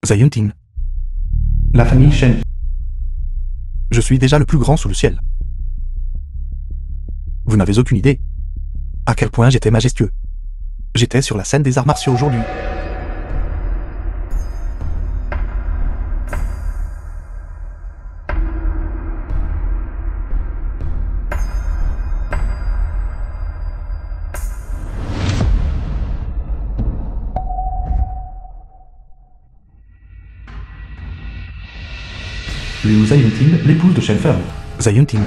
Zion Ting. La famille Shen. Je suis déjà le plus grand sous le ciel. Vous n'avez aucune idée à quel point j'étais majestueux. J'étais sur la scène des arts martiaux aujourd'hui. Liu Zion Ting, l'épouse de Shen Feng. Zion Ting.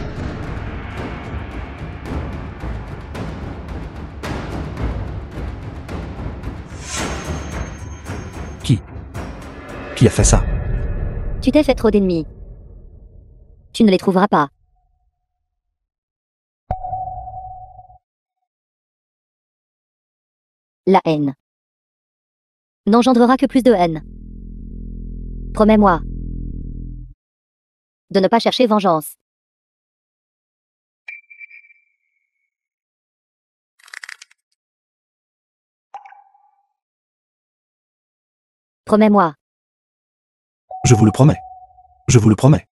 Qui a fait ça? Tu t'es fait trop d'ennemis. Tu ne les trouveras pas. La haine n'engendrera que plus de haine. Promets-moi de ne pas chercher vengeance. Promets-moi. Je vous le promets. Je vous le promets.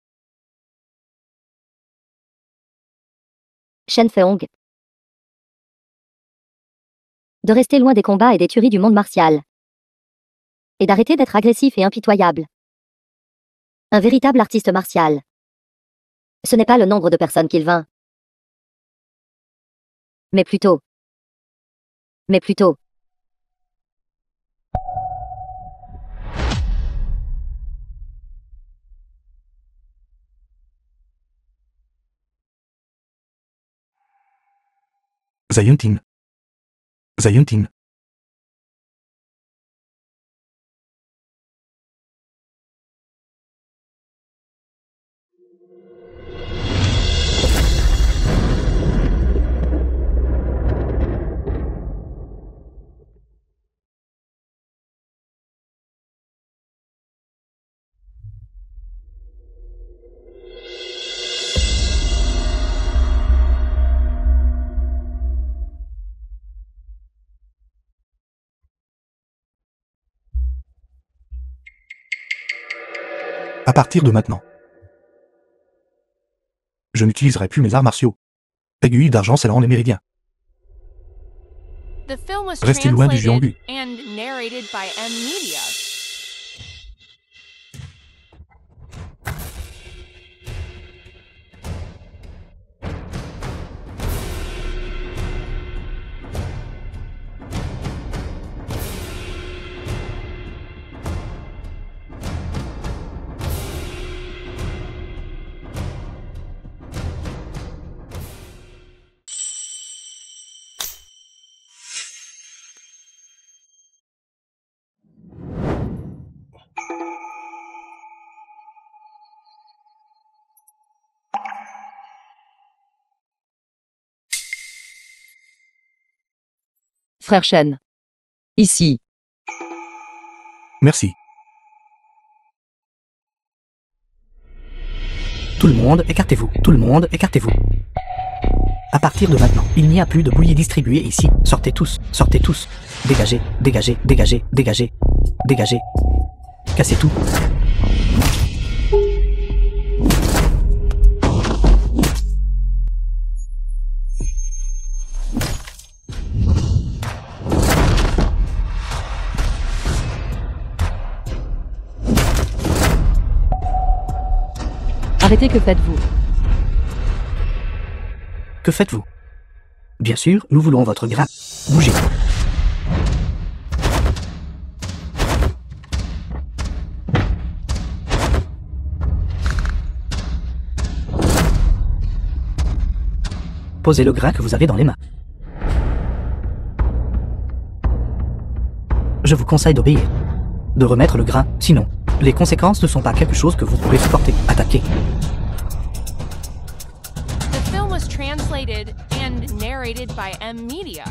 Shen Feng. De rester loin des combats et des tueries du monde martial. Et d'arrêter d'être agressif et impitoyable. Un véritable artiste martial. Ce n'est pas le nombre de personnes qu'il vainc. Mais plutôt. Zion Ting. Zion Ting. À partir de maintenant, je n'utiliserai plus mes arts martiaux. Aiguille d'argent scellant les méridiens. Restez loin du Jianghu. Frère Shen. Ici. Merci. Tout le monde, écartez-vous. Tout le monde, écartez-vous. À partir de maintenant, il n'y a plus de bouillie distribuée ici. Sortez tous, sortez tous. Dégagez, dégagez, dégagez, dégagez. Dégagez. Cassez tout. Arrêtez, que faites-vous? Que faites-vous? Bien sûr, nous voulons votre grain. Bougez. Posez le grain que vous avez dans les mains. Je vous conseille d'obéir. De remettre le grain, sinon, les conséquences ne sont pas quelque chose que vous pourrez supporter. Attaquez. The film was translated and narrated by M Media.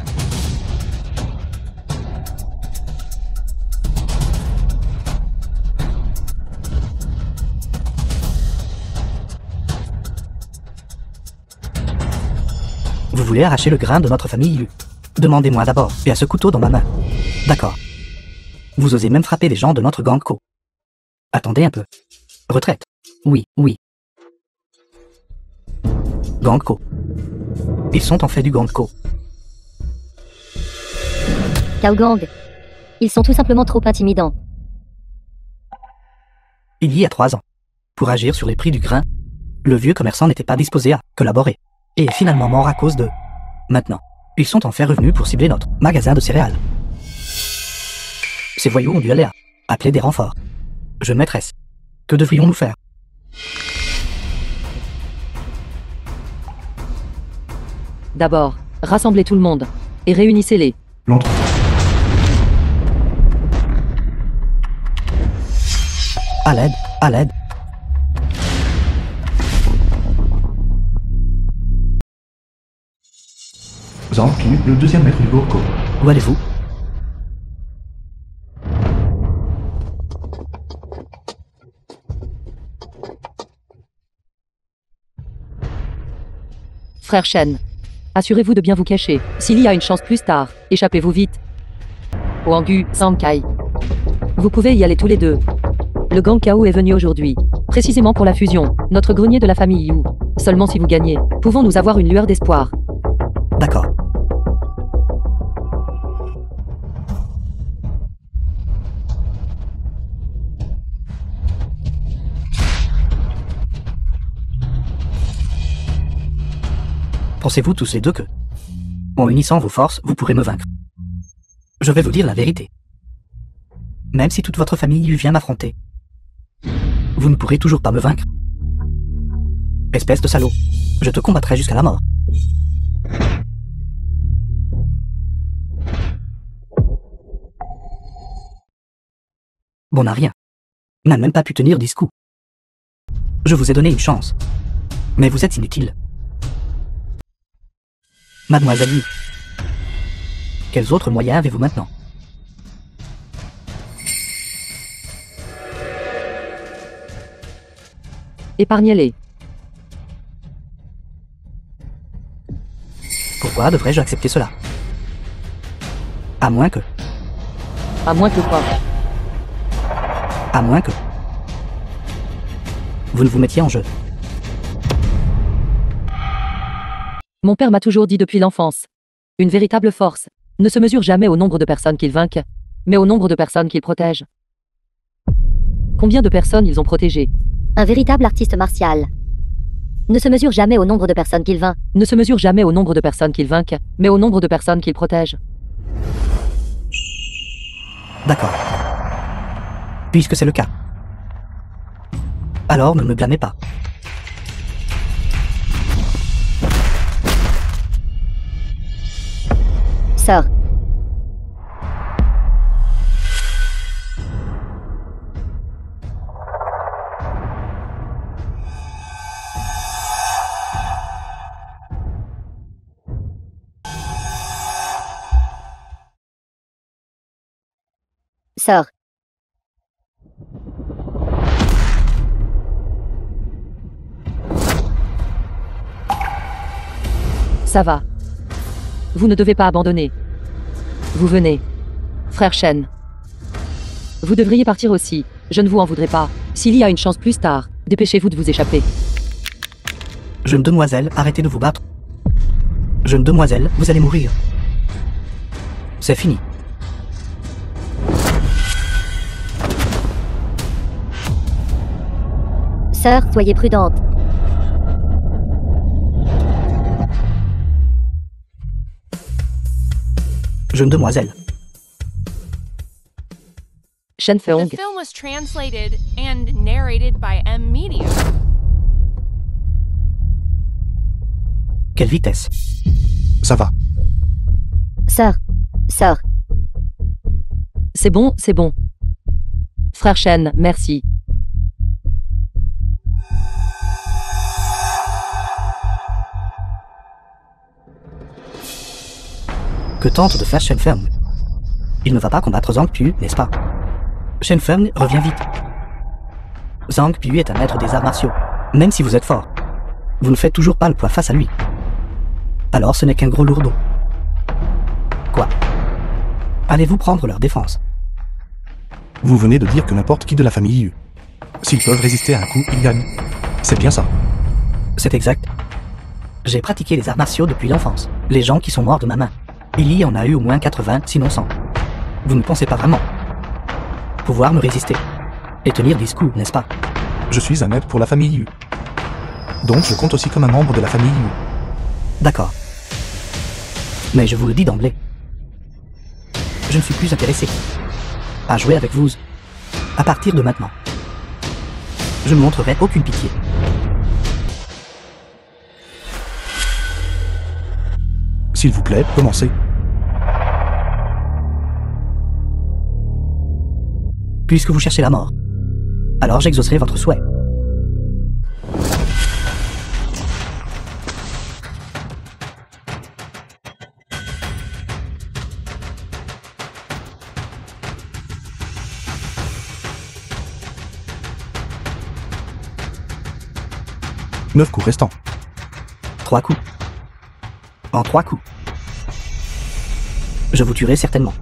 Vous voulez arracher le grain de notre famille Lu? Demandez-moi d'abord, et à ce couteau dans ma main. D'accord. Vous osez même frapper les gens de notre gang Co. Attendez un peu. Retraite. Oui, oui. Gangko. Ils sont en fait du Gangko. Kaogang. Ils sont tout simplement trop intimidants. Il y a 3 ans. Pour agir sur les prix du grain, le vieux commerçant n'était pas disposé à collaborer. Et est finalement mort à cause de... Maintenant, ils sont en fait revenus pour cibler notre magasin de céréales. Ces voyous ont dû aller à appeler des renforts. Jeune maîtresse, que devrions-nous faire? D'abord, rassemblez tout le monde et réunissez-les. L'entre... À l'aide, à l'aide. Zhang Pu, le deuxième maître du Gorko. Où allez-vous? Frère Shen, assurez-vous de bien vous cacher. S'il y a une chance plus tard, échappez-vous vite. Wangu, Sankai. Vous pouvez y aller tous les deux. Le gang Kao est venu aujourd'hui, précisément pour la fusion, notre grenier de la famille Yu. Seulement si vous gagnez, pouvons-nous avoir une lueur d'espoir. D'accord. Pensez-vous tous les deux que, en unissant vos forces, vous pourrez me vaincre? Je vais vous dire la vérité. Même si toute votre famille vient m'affronter, vous ne pourrez toujours pas me vaincre. Espèce de salaud, je te combattrai jusqu'à la mort. Bon n'a rien. N'a même pas pu tenir discours. Je vous ai donné une chance. Mais vous êtes inutile. Mademoiselle Yu, quels autres moyens avez-vous maintenant? Épargnez-les. Pourquoi devrais-je accepter cela? À moins que... À moins que quoi? À moins que... vous ne vous mettiez en jeu. Mon père m'a toujours dit depuis l'enfance. Une véritable force ne se mesure jamais au nombre de personnes qu'il vainque, mais au nombre de personnes qu'il protège. Combien de personnes ils ont protégées? Un véritable artiste martial ne se mesure jamais au nombre de personnes qu'il vainc. Ne se mesure jamais au nombre de personnes qu'il vainque, mais au nombre de personnes qu'il protège. D'accord. Puisque c'est le cas. Alors ne me blâmez pas. Sors. Sors. Ça va. Vous ne devez pas abandonner. Vous venez. Frère Shen. Vous devriez partir aussi. Je ne vous en voudrais pas. S'il y a une chance plus tard, dépêchez-vous de vous échapper. Jeune demoiselle, arrêtez de vous battre. Jeune demoiselle, vous allez mourir. C'est fini. Sœur, soyez prudente. Jeune demoiselle. Shen The Feong. film was translated and narrated by M Media. Quelle vitesse. Ça va. Sœur. Sors. C'est bon, c'est bon. Frère Shen, merci. Que tente de faire Shen Feong? Il ne va pas combattre Zhang Pu, n'est-ce pas? Shen Feong revient vite. Zhang Pu est un maître des arts martiaux. Même si vous êtes fort, vous ne faites toujours pas le poids face à lui. Alors ce n'est qu'un gros lourdeau. Quoi? Allez-vous prendre leur défense? Vous venez de dire que n'importe qui de la famille Yu S'ils peuvent résister à un coup, ils gagnent. C'est bien ça. C'est exact. J'ai pratiqué les arts martiaux depuis l'enfance. Les gens qui sont morts de ma main. Il y en a eu au moins 80, sinon 100. Vous ne pensez pas vraiment pouvoir me résister et tenir discours, n'est-ce pas? Je suis un maître pour la famille Yu. Donc je compte aussi comme un membre de la famille Yu. D'accord. Mais je vous le dis d'emblée. Je ne suis plus intéressé à jouer avec vous à partir de maintenant. Je ne montrerai aucune pitié. S'il vous plaît, commencez. Puisque vous cherchez la mort, alors j'exaucerai votre souhait. Neuf coups restants. 3 coups. En 3 coups. Je vous tuerai certainement.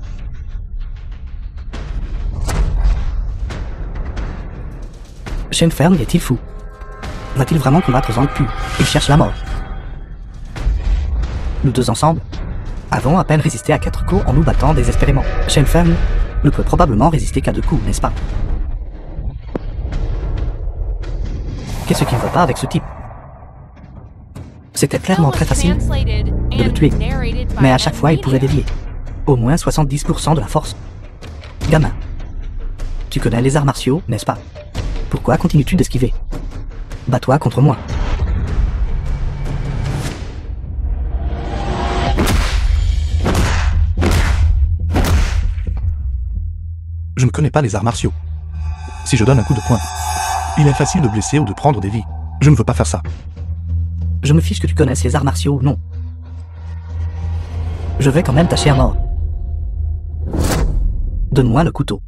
Shenfern est-il fou? Va-t-il vraiment combattre Zhang Pu? Il cherche la mort. Nous deux ensemble avons à peine résisté à 4 coups en nous battant désespérément. Shenfern ne peut probablement résister qu'à 2 coups, n'est-ce pas? Qu'est-ce qui ne va pas avec ce type? C'était clairement très facile de le tuer, mais à chaque fois il pouvait dévier. Au moins 70% de la force. Gamin, tu connais les arts martiaux, n'est-ce pas? Pourquoi continues-tu d'esquiver? Bats-toi contre moi. Je ne connais pas les arts martiaux. Si je donne un coup de poing, il est facile de blesser ou de prendre des vies. Je ne veux pas faire ça. Je me fiche que tu connaisses les arts martiaux ou non. Je vais quand même tâcher à mort. Donne-moi le couteau.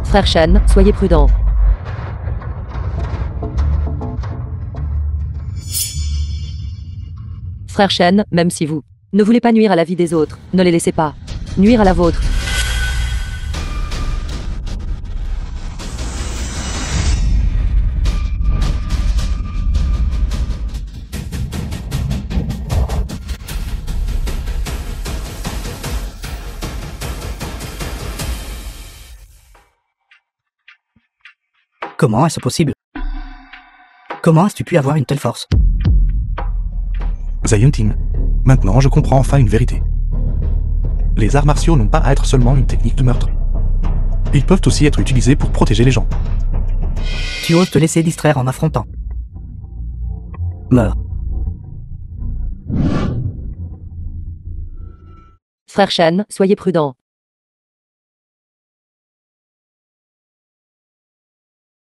Frère Shen, soyez prudent. Frère Shen, même si vous ne voulez pas nuire à la vie des autres, ne les laissez pas nuire à la vôtre. Comment est-ce possible? Comment as-tu pu avoir une telle force? Zayuntin, maintenant je comprends enfin une vérité. Les arts martiaux n'ont pas à être seulement une technique de meurtre. Ils peuvent aussi être utilisés pour protéger les gens. Tu oses te laisser distraire en m'affrontant. Meurs. Frère Shen, soyez prudent.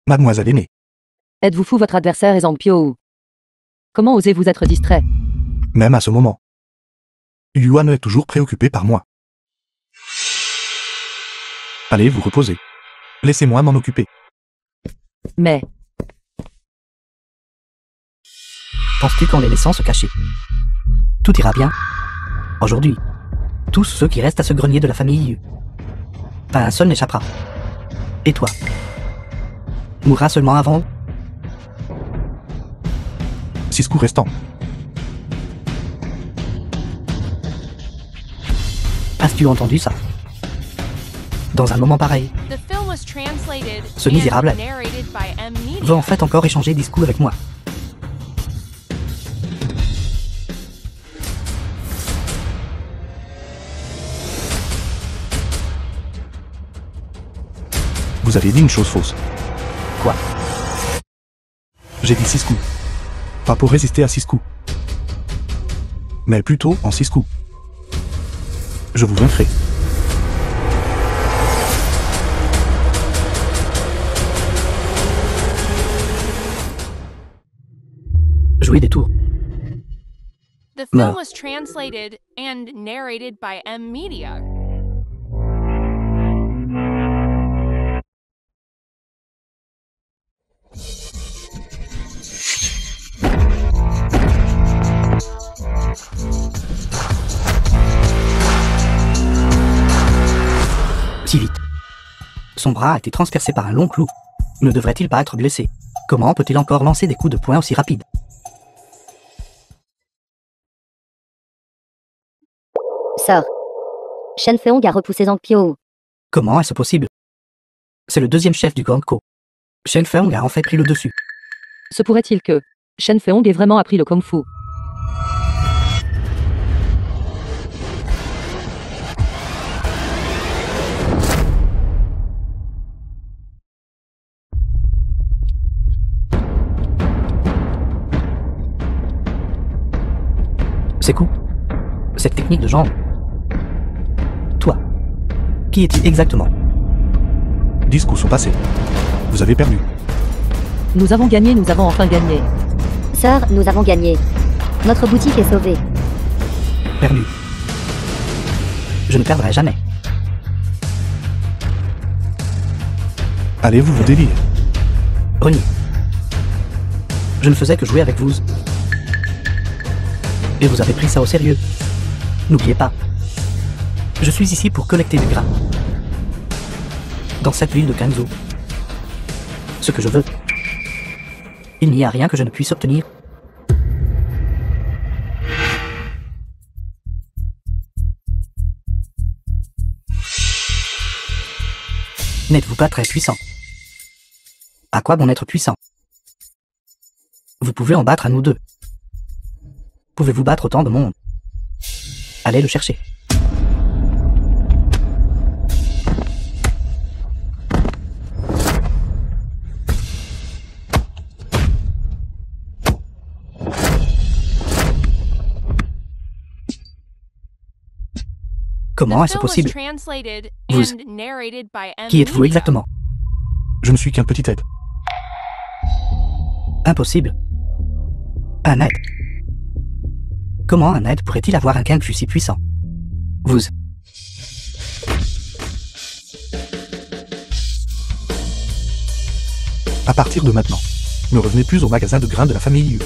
Mademoiselle aînée, Êtes-vous fou, votre adversaire est Zhang Piao? Comment osez-vous être distrait? même à ce moment, Yuan est toujours préoccupé par moi. Allez vous reposer. Laissez-moi m'en occuper. Mais, Penses-tu qu'en les laissant se cacher, tout ira bien? Aujourd'hui, tous ceux qui restent à ce grenier de la famille Yu, pas un seul n'échappera. Et toi? Mourras seulement avant? 6 coups restants. As-tu entendu ça? Dans un moment pareil, ce misérable veut en fait encore échanger discours avec moi. Vous avez dit une chose fausse. Quoi? J'ai dit 6 coups. Pas pour résister à 6 coups. Mais plutôt en 6 coups. Je vous vaincrai. Jouer des tours. The No. film was translated and narrated by M Media. si vite. Son bras a été transpercé par un long clou. Ne devrait-il pas être blessé? Comment peut-il encore lancer des coups de poing aussi rapides? Sir. Shen Feong a repoussé Zhang Pio. Comment est-ce possible? C'est le deuxième chef du Gang Ko. Shen Feong a en fait pris le dessus. Se pourrait-il que Shen Feong ait vraiment appris le Kung Fu? Ces coups, cette technique de jambe. Toi, qui es-tu exactement? 10 coups sont passés. Vous avez perdu. Nous avons gagné, nous avons enfin gagné. Sir, nous avons gagné. Notre boutique est sauvée. Perdu. Je ne perdrai jamais. Allez-vous vous délire? Renier. Je ne faisais que jouer avec vous. Et vous avez pris ça au sérieux. N'oubliez pas. Je suis ici pour collecter du gras. Dans cette ville de Kangzhou. Ce que je veux. Il n'y a rien que je ne puisse obtenir. N'êtes-vous pas très puissant? À quoi bon être puissant? Vous pouvez en battre à nous deux. Pouvez-vous battre autant de monde? Allez le chercher. Comment est-ce possible? Vous. Qui êtes-vous exactement? Je ne suis qu'un petit aide. Impossible. Un aide. Comment un aide pourrait-il avoir un Kung Fu si puissant? Vous. À partir de maintenant, ne revenez plus au magasin de grains de la famille Yu.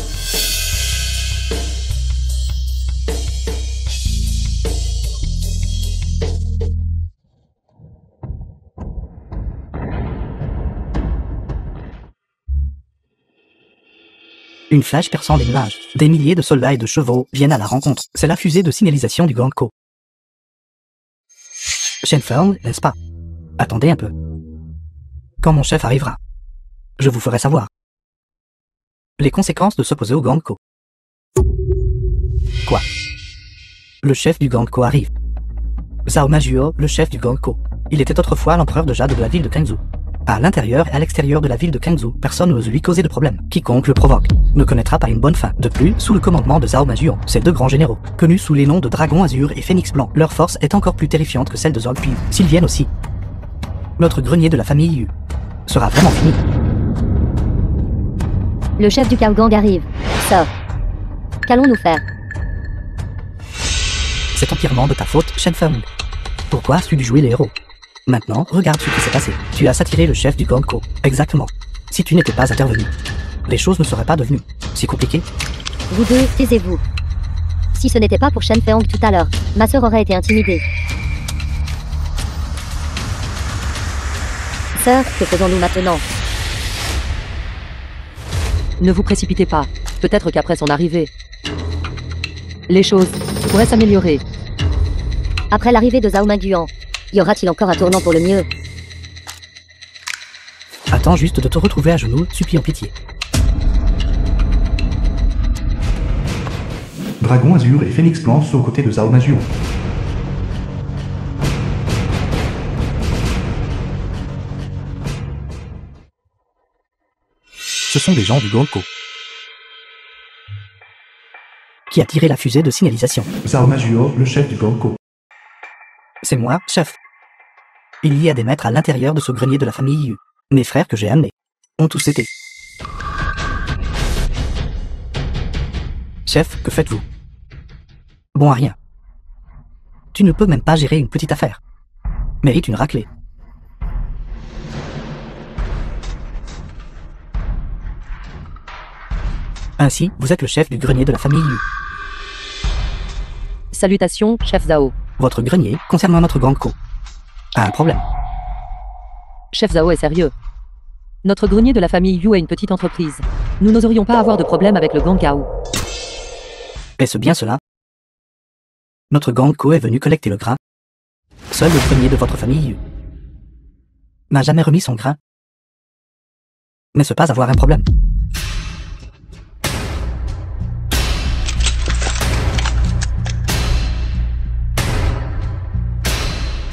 Une flèche perçant les nuages. Des milliers de soldats et de chevaux viennent à la rencontre. C'est la fusée de signalisation du Gang Ko. Shen Feong, n'est-ce pas? Attendez un peu. Quand mon chef arrivera, je vous ferai savoir les conséquences de s'opposer au Gang Ko. Quoi? Le chef du Gang Ko arrive. Zhao Majuo, le chef du Gang Ko. Il était autrefois l'empereur de Jade de la ville de Kangzhou. À l'intérieur et à l'extérieur de la ville de Kangzhou, personne n'ose lui causer de problème. Quiconque le provoque ne connaîtra pas une bonne fin. De plus, sous le commandement de Zhao Majuo, ces deux grands généraux, connus sous les noms de Dragon Azur et Phénix Blanc, leur force est encore plus terrifiante que celle de Zhao Piu. S'ils viennent aussi, notre grenier de la famille Yu sera vraiment fini. Le chef du Kao Gang arrive. Sir. Qu'allons-nous faire? C'est entièrement de ta faute, Shen Feong. Pourquoi as-tu dû jouer les héros? Maintenant, regarde ce qui s'est passé. Tu as attiré le chef du Gang Ko. Exactement. Si tu n'étais pas intervenu, les choses ne seraient pas devenues si compliquées. Vous deux, taisez-vous. Si ce n'était pas pour Shen Feong tout à l'heure, ma sœur aurait été intimidée. Sœur, que faisons-nous maintenant? Ne vous précipitez pas. Peut-être qu'après son arrivée, les choses pourraient s'améliorer. Après l'arrivée de Zhao Maguan, y aura-t-il encore un tournant pour le mieux? Attends juste de te retrouver à genoux, suppliant pitié. Dragon Azur et Phénix Blanc sont aux côtés de Zhao Majuo. Ce sont des gens du Gang Ko. Qui a tiré la fusée de signalisation? Zhao Majuo, le chef du Gang Ko. C'est moi, chef. Il y a des maîtres à l'intérieur de ce grenier de la famille Yu. Mes frères que j'ai amenés ont tous été. Chef, que faites-vous? Bon à rien. Tu ne peux même pas gérer une petite affaire. Mérite une raclée. Ainsi, vous êtes le chef du grenier de la famille Yu. Salutations, chef Zhao. Votre grenier, concernant notre Gang Ko, a un problème. Chef Zhao est sérieux. Notre grenier de la famille Yu est une petite entreprise. Nous n'oserions pas avoir de problème avec le gang Gao. Est-ce bien cela? Notre gang Ko est venu collecter le grain. Seul le premier de votre famille Yu n'a jamais remis son grain. N'est-ce pas avoir un problème?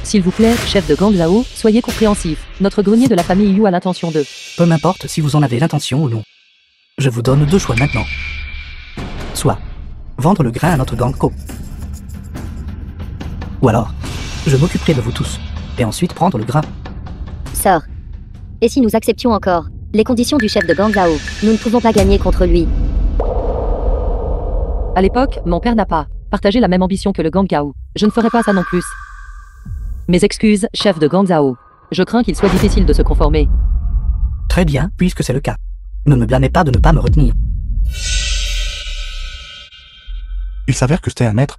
S'il vous plaît, chef de gang Zhao, soyez compréhensif. Notre grenier de la famille Yu a l'intention de... Peu m'importe si vous en avez l'intention ou non. Je vous donne deux choix maintenant. Soit vendre le grain à notre gang Ko. Ou alors, je m'occuperai de vous tous, et ensuite prendre le grain. Sir. Et si nous acceptions encore les conditions du chef de gang Zhao, nous ne pouvons pas gagner contre lui. À l'époque, mon père n'a pas partagé la même ambition que le gang Gao. Je ne ferai pas ça non plus. Mes excuses, chef de gang Zhao. Je crains qu'il soit difficile de se conformer. Très bien, puisque c'est le cas. Ne me blâmez pas de ne pas me retenir. Il s'avère que c'était un maître.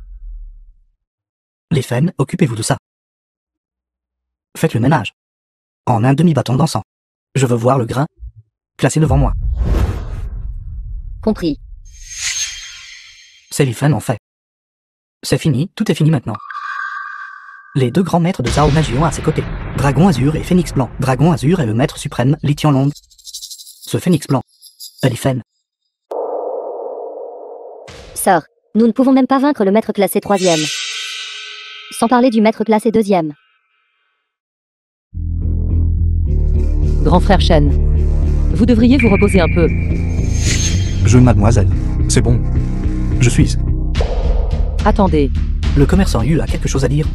Les Fen, occupez-vous de ça. Faites le ménage. En un demi-bâton d'encens. Je veux voir le grain placé devant moi. Compris. C'est les Fen en fait. C'est fini, tout est fini maintenant. Les deux grands maîtres de Zhao Magion à ses côtés. Dragon Azur et Phénix Blanc. Dragon Azur est le maître suprême, Li Tianlong. Ce Phénix Blanc. Elle est Fen. Sir, nous ne pouvons même pas vaincre le maître classé 3e. Sans parler du maître classé 2e. Grand frère Shen. Vous devriez vous reposer un peu. Jeune mademoiselle. C'est bon. Je suis. Attendez. Le commerçant Yu a quelque chose à dire.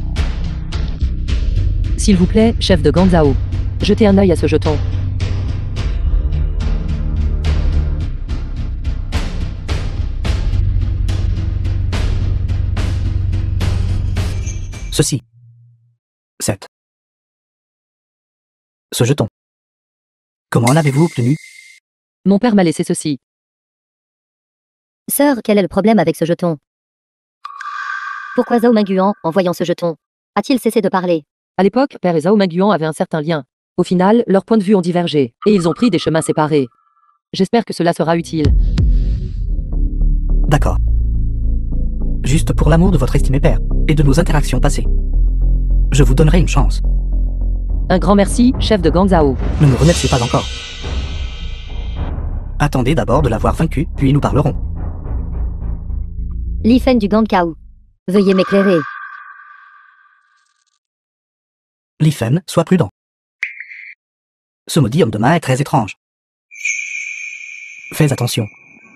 S'il vous plaît, chef de gang Zhao. Jetez un œil à ce jeton. Ceci. 7. Ce jeton. Comment l'avez-vous obtenu? Mon père m'a laissé ceci. Sir, quel est le problème avec ce jeton? Pourquoi Zhao Minguan, en voyant ce jeton, a-t-il cessé de parler? À l'époque, père et Zhao Minguan avaient un certain lien. Au final, leurs points de vue ont divergé, et ils ont pris des chemins séparés. J'espère que cela sera utile. D'accord. Juste pour l'amour de votre estimé père, et de nos interactions passées. Je vous donnerai une chance. Un grand merci, chef de gang Zhao. Ne me remerciez pas encore. Attendez d'abord de l'avoir vaincu, puis nous parlerons. Li Fen du gang Kao. Veuillez m'éclairer. Li Fen, sois prudent. Ce maudit homme de main est très étrange. Fais attention.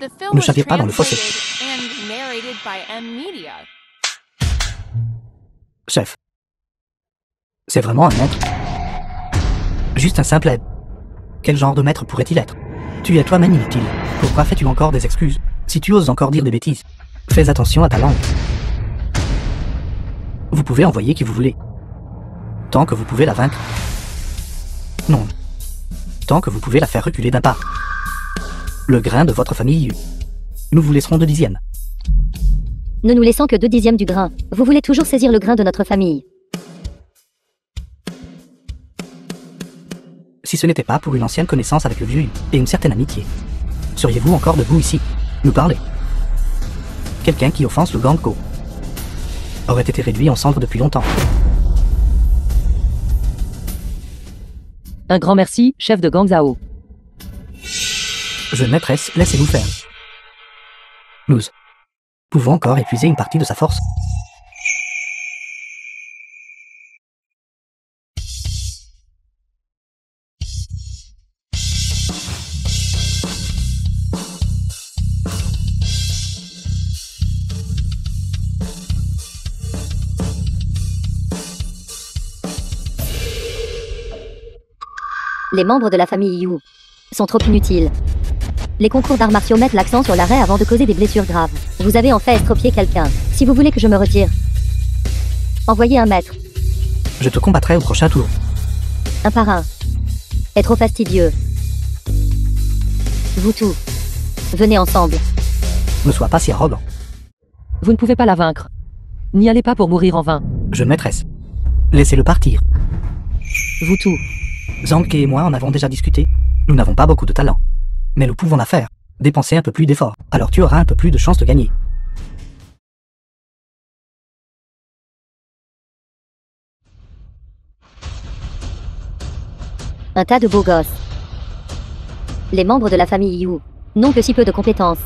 The film Ne was chavire pas dans le fossé. translated and narrated by M Media. Chef. C'est vraiment un maître. Juste un simple aide. Quel genre de maître pourrait-il être? Tu es toi-même inutile. Pourquoi fais-tu encore des excuses? Si tu oses encore dire des bêtises, fais attention à ta langue. Vous pouvez envoyer qui vous voulez. Tant que vous pouvez la vaincre. Non. Tant que vous pouvez la faire reculer d'un pas. Le grain de votre famille. Nous vous laisserons 2/10. Ne nous laissant que 2/10 du grain. Vous voulez toujours saisir le grain de notre famille. Si ce n'était pas pour une ancienne connaissance avec le vieux Yu et une certaine amitié, seriez-vous encore debout ici, nous parler? Quelqu'un qui offense le gang Ko aurait été réduit en cendres depuis longtemps. Un grand merci, chef de gang Zhao. Jeune maîtresse, laissez-nous faire. Nous pouvons encore épuiser une partie de sa force. Les membres de la famille Yu sont trop inutiles. Les concours d'arts martiaux mettent l'accent sur l'arrêt avant de causer des blessures graves. Vous avez en fait estropié quelqu'un. Si vous voulez que je me retire, envoyez un maître, Je te combattrai au prochain tour. un par un. Est trop fastidieux. Vous tous, venez ensemble. Ne sois pas si arrogant. Vous ne pouvez pas la vaincre. N'y allez pas pour mourir en vain. Jeune maîtresse, laissez-le partir. Vous tous, Zanke et moi en avons déjà discuté. Nous n'avons pas beaucoup de talent. Mais nous pouvons la faire. Dépenser un peu plus d'efforts. Alors tu auras un peu plus de chances de gagner. Un tas de beaux gosses. Les membres de la famille Yu n'ont que si peu de compétences.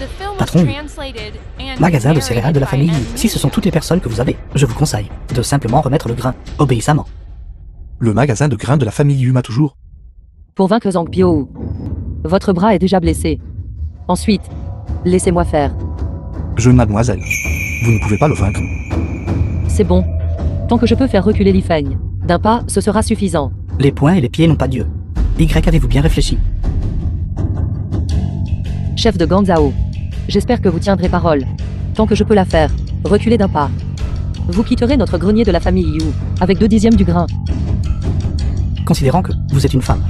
The film was Patron, translated and magasin de céréales de la famille narrated Yu. by Si ce sont toutes les personnes que vous avez, je vous conseille de simplement remettre le grain, obéissamment. Le magasin de grains de la famille Yuma toujours. Pour vaincre Zhang Piao, votre bras est déjà blessé. Ensuite, laissez-moi faire. Jeune mademoiselle. Vous ne pouvez pas le vaincre. C'est bon. Tant que je peux faire reculer Li Feng d'un pas, ce sera suffisant. Les poings et les pieds n'ont pas Dieu. Y, avez-vous bien réfléchi? Chef de Gangzhou, j'espère que vous tiendrez parole. Tant que je peux la faire, reculez d'un pas. Vous quitterez notre grenier de la famille Yu, avec 2/10 du grain. Considérant que vous êtes une femme,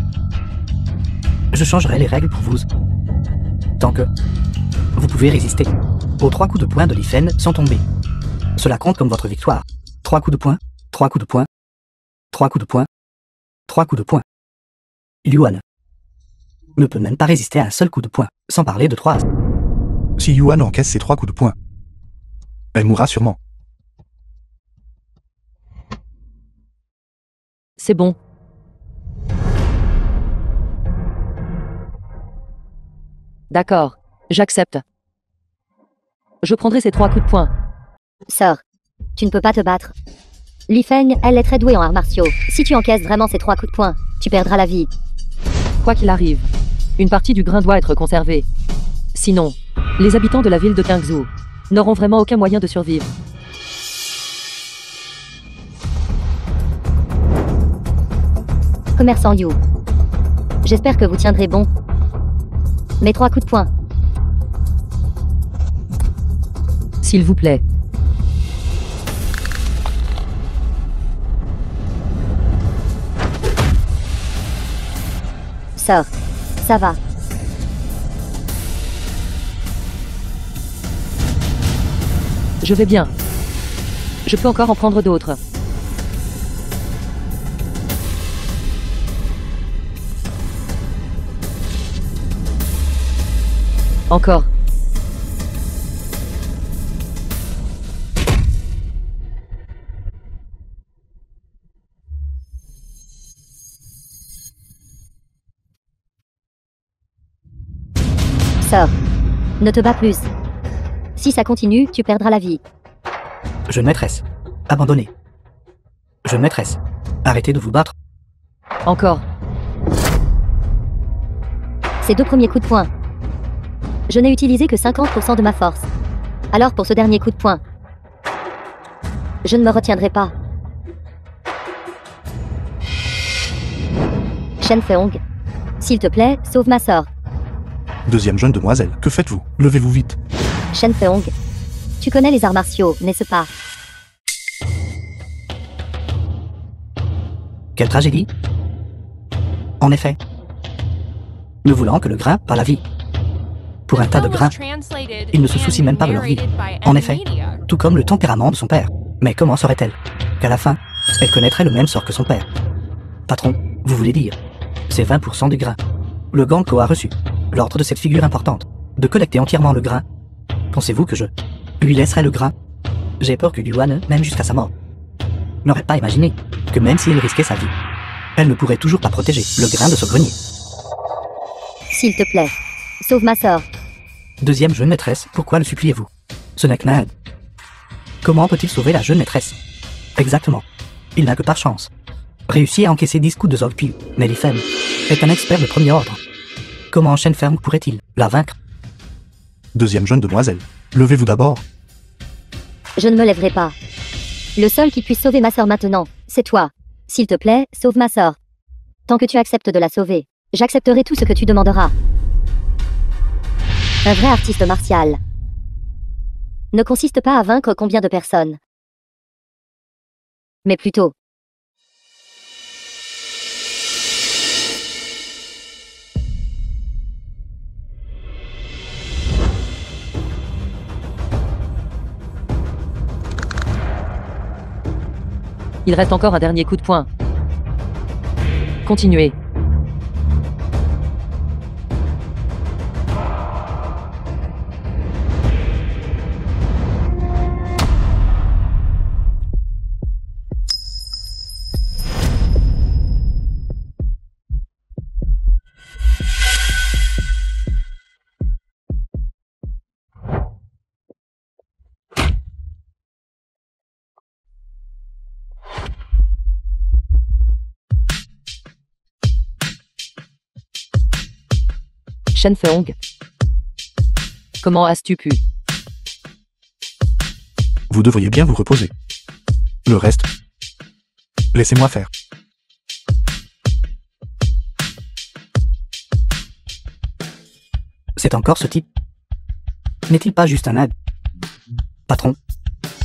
je changerai les règles pour vous. Tant que vous pouvez résister. Aux 3 coups de poing de Li Feng sont tombés. Cela compte comme votre victoire. 3 coups de poing, 3 coups de poing, 3 coups de poing, 3 coups de poing. Yuan ne peut même pas résister à un seul coup de poing, sans parler de 3 as. Si Yuan encaisse ses 3 coups de poing, elle mourra sûrement. C'est bon. D'accord, j'accepte. Je prendrai ces 3 coups de poing. Sœur, tu ne peux pas te battre. Li Feng, elle est très douée en arts martiaux. Si tu encaisses vraiment ces 3 coups de poing, tu perdras la vie. Quoi qu'il arrive, une partie du grain doit être conservée. Sinon, les habitants de la ville de Kingzhou n'auront vraiment aucun moyen de survivre. Commerçant Yu. J'espère que vous tiendrez bon. Mes 3 coups de poing. S'il vous plaît. Sœur, ça va. Je vais bien. Je peux encore en prendre d'autres. Encore. Sœur, ne te bats plus. Si ça continue, tu perdras la vie. Jeune maîtresse, abandonnez. Jeune maîtresse, arrêtez de vous battre. Encore. Ces 2 premiers coups de poing. Je n'ai utilisé que 50% de ma force. Alors pour ce dernier coup de poing, je ne me retiendrai pas. Shen Feong, s'il te plaît, sauve ma sœur. Deuxième jeune demoiselle, que faites-vous? Levez-vous vite. Shen Feong, tu connais les arts martiaux, n'est-ce pas? Quelle tragédie. En effet. Ne voulant que le grain par la vie. Pour un tas de grains, il ne se soucie même pas de leur vie. En effet, tout comme le tempérament de son père. Mais comment saurait-elle qu'à la fin, elle connaîtrait le même sort que son père? Patron, vous voulez dire, c'est 20% du grain. Le Ganko a reçu l'ordre de cette figure importante de collecter entièrement le grain. Pensez-vous que je lui laisserai le grain? J'ai peur que Yuan, même jusqu'à sa mort, n'aurait pas imaginé que même si elle risquait sa vie, elle ne pourrait toujours pas protéger le grain de ce grenier. S'il te plaît, sauve ma sœur. Deuxième jeune maîtresse, pourquoi le suppliez-vous? Ce n'est que Nag. Comment peut-il sauver la jeune maîtresse? Exactement. Il n'a que par chance réussi à encaisser 10 coups de Zogpiu, mais Li Feng est un expert de premier ordre. Comment Shen Feong pourrait-il la vaincre? Deuxième jeune demoiselle, levez-vous d'abord. Je ne me lèverai pas. Le seul qui puisse sauver ma sœur maintenant, c'est toi. S'il te plaît, sauve ma sœur. Tant que tu acceptes de la sauver, j'accepterai tout ce que tu demanderas. Un vrai artiste martial ne consiste pas à vaincre combien de personnes, mais plutôt Il reste encore un dernier coup de poing. Continuez. Shen Feong. Comment as-tu pu? Vous devriez bien vous reposer. Le reste, laissez-moi faire. C'est encore ce type. N'est-il pas juste un aide? Patron,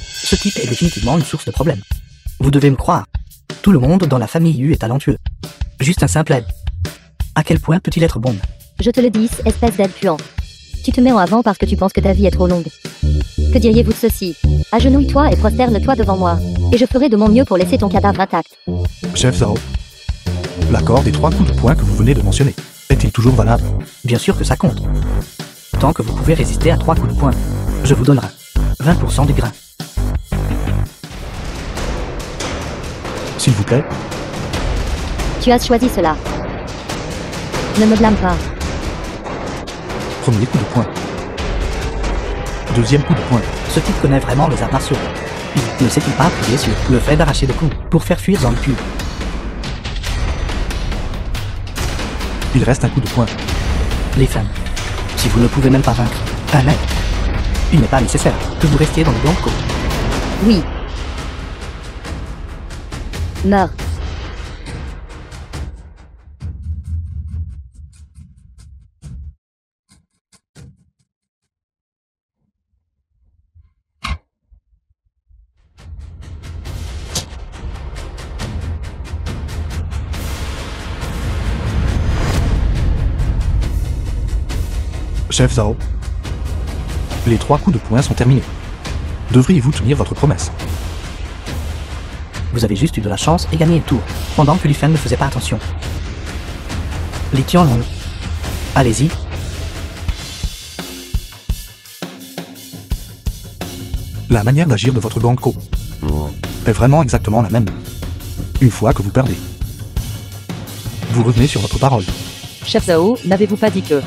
ce type est définitivement une source de problème. Vous devez me croire. Tout le monde dans la famille Yu est talentueux. Juste un simple aide. À quel point peut-il être bon? Je te le dis, espèce d'aide puant. Tu te mets en avant parce que tu penses que ta vie est trop longue. Que diriez-vous de ceci? Agenouille-toi et prosterne-toi devant moi, et je ferai de mon mieux pour laisser ton cadavre intact. Chef Zhao, l'accord des 3 coups de poing que vous venez de mentionner, est-il toujours valable? Bien sûr que ça compte. Tant que vous pouvez résister à 3 coups de poing, je vous donnerai 20% du grain. S'il vous plaît, Tu as choisi cela. Ne me blâme pas. premier coup de poing. Deuxième coup de poing. Ce type connaît vraiment les arts martiaux. Il ne sait-il pas appuyer sur le fait d'arracher des coups pour faire fuir dans le cul? Il reste un coup de poing. Les femmes, si vous ne pouvez même pas vaincre un mec, il n'est pas nécessaire que vous restiez dans le blanco. Oui. Meurs. Chef Zhao, les 3 coups de poing sont terminés. Devriez-vous tenir votre promesse? Vous avez juste eu de la chance et gagné un tour, pendant que Li Feng ne faisait pas attention. Li Tianlong, allez-y. La manière d'agir de votre banco est vraiment exactement la même. Une fois que vous perdez, vous revenez sur votre parole. Chef Zhao, n'avez-vous pas dit que...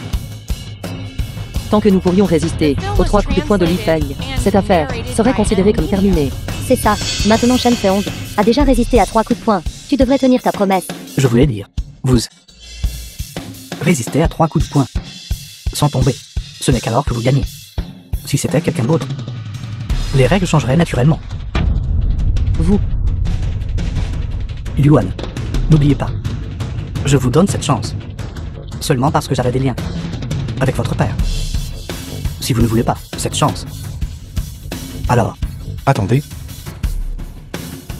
Tant que nous pourrions résister aux 3 coups de poing de Li Feng, cette affaire serait considérée comme terminée. C'est ça. Maintenant Shen Feong a déjà résisté à 3 coups de poing. Tu devrais tenir ta promesse. Je voulais dire, vous résistez à 3 coups de poing, sans tomber. Ce n'est qu'alors que vous gagnez. Si c'était quelqu'un d'autre, les règles changeraient naturellement. Vous, Yuan, n'oubliez pas, je vous donne cette chance, seulement parce que j'avais des liens avec votre père. Si vous ne voulez pas cette chance, alors, Attendez.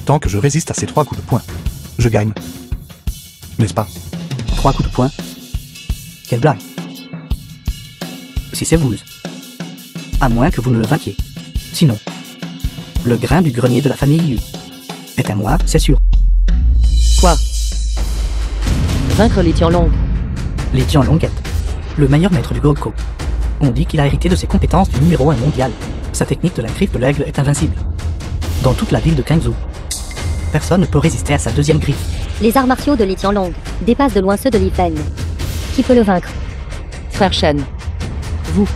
Tant que je résiste à ces 3 coups de poing, je gagne. N'est-ce pas? 3 coups de poing? Quelle blague! Si c'est vous, à moins que vous ne le vainquiez. Sinon, le grain du grenier de la famille Yu est à moi, c'est sûr. quoi? Vaincre Li Tianlong. Li Tianlong est le meilleur maître du Goku. On dit qu'il a hérité de ses compétences du numéro 1 mondial. Sa technique de la griffe de l'aigle est invincible. Dans toute la ville de Kangzhou, personne ne peut résister à sa deuxième griffe. Les arts martiaux de Li Tianlong dépassent de loin ceux de Li Feng. Qui peut le vaincre? Frère Shen. Vous,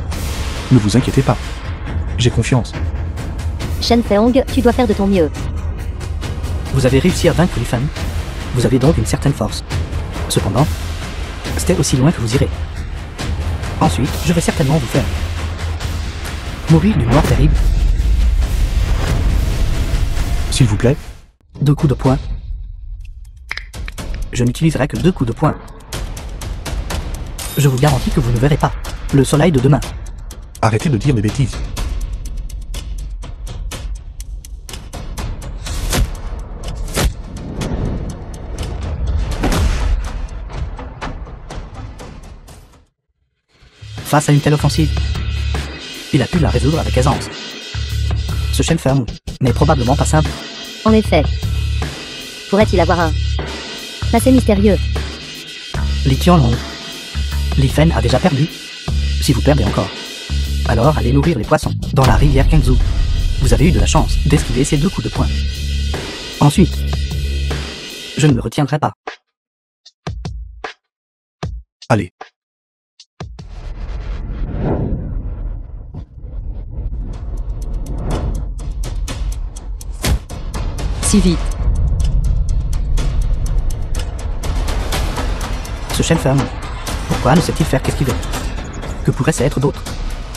Ne vous inquiétez pas. J'ai confiance. Shen Feong, tu dois faire de ton mieux. Vous avez réussi à vaincre Li Feng. Vous avez donc une certaine force. Cependant, c'était aussi loin que vous irez. Ensuite, je vais certainement vous faire mourir d'une mort terrible. S'il vous plaît, 2 coups de poing. Je n'utiliserai que 2 coups de poing. Je vous garantis que vous ne verrez pas le soleil de demain. arrêtez de dire des bêtises. Face à une telle offensive, il a pu la résoudre avec aisance. Ce Shen Feong n'est probablement pas simple. En effet, Pourrait-il avoir un passé mystérieux? Li Qianlong. Li Fen a déjà perdu. Si vous perdez encore, alors allez nourrir les poissons dans la rivière Kangzhou. Vous avez eu de la chance d'esquiver ces 2 coups de poing. Ensuite, je ne me retiendrai pas. Allez. Si vite. Ce Shenfeng, pourquoi ne sait-il faire qu'esquiver? Que pourrait-ce être d'autre?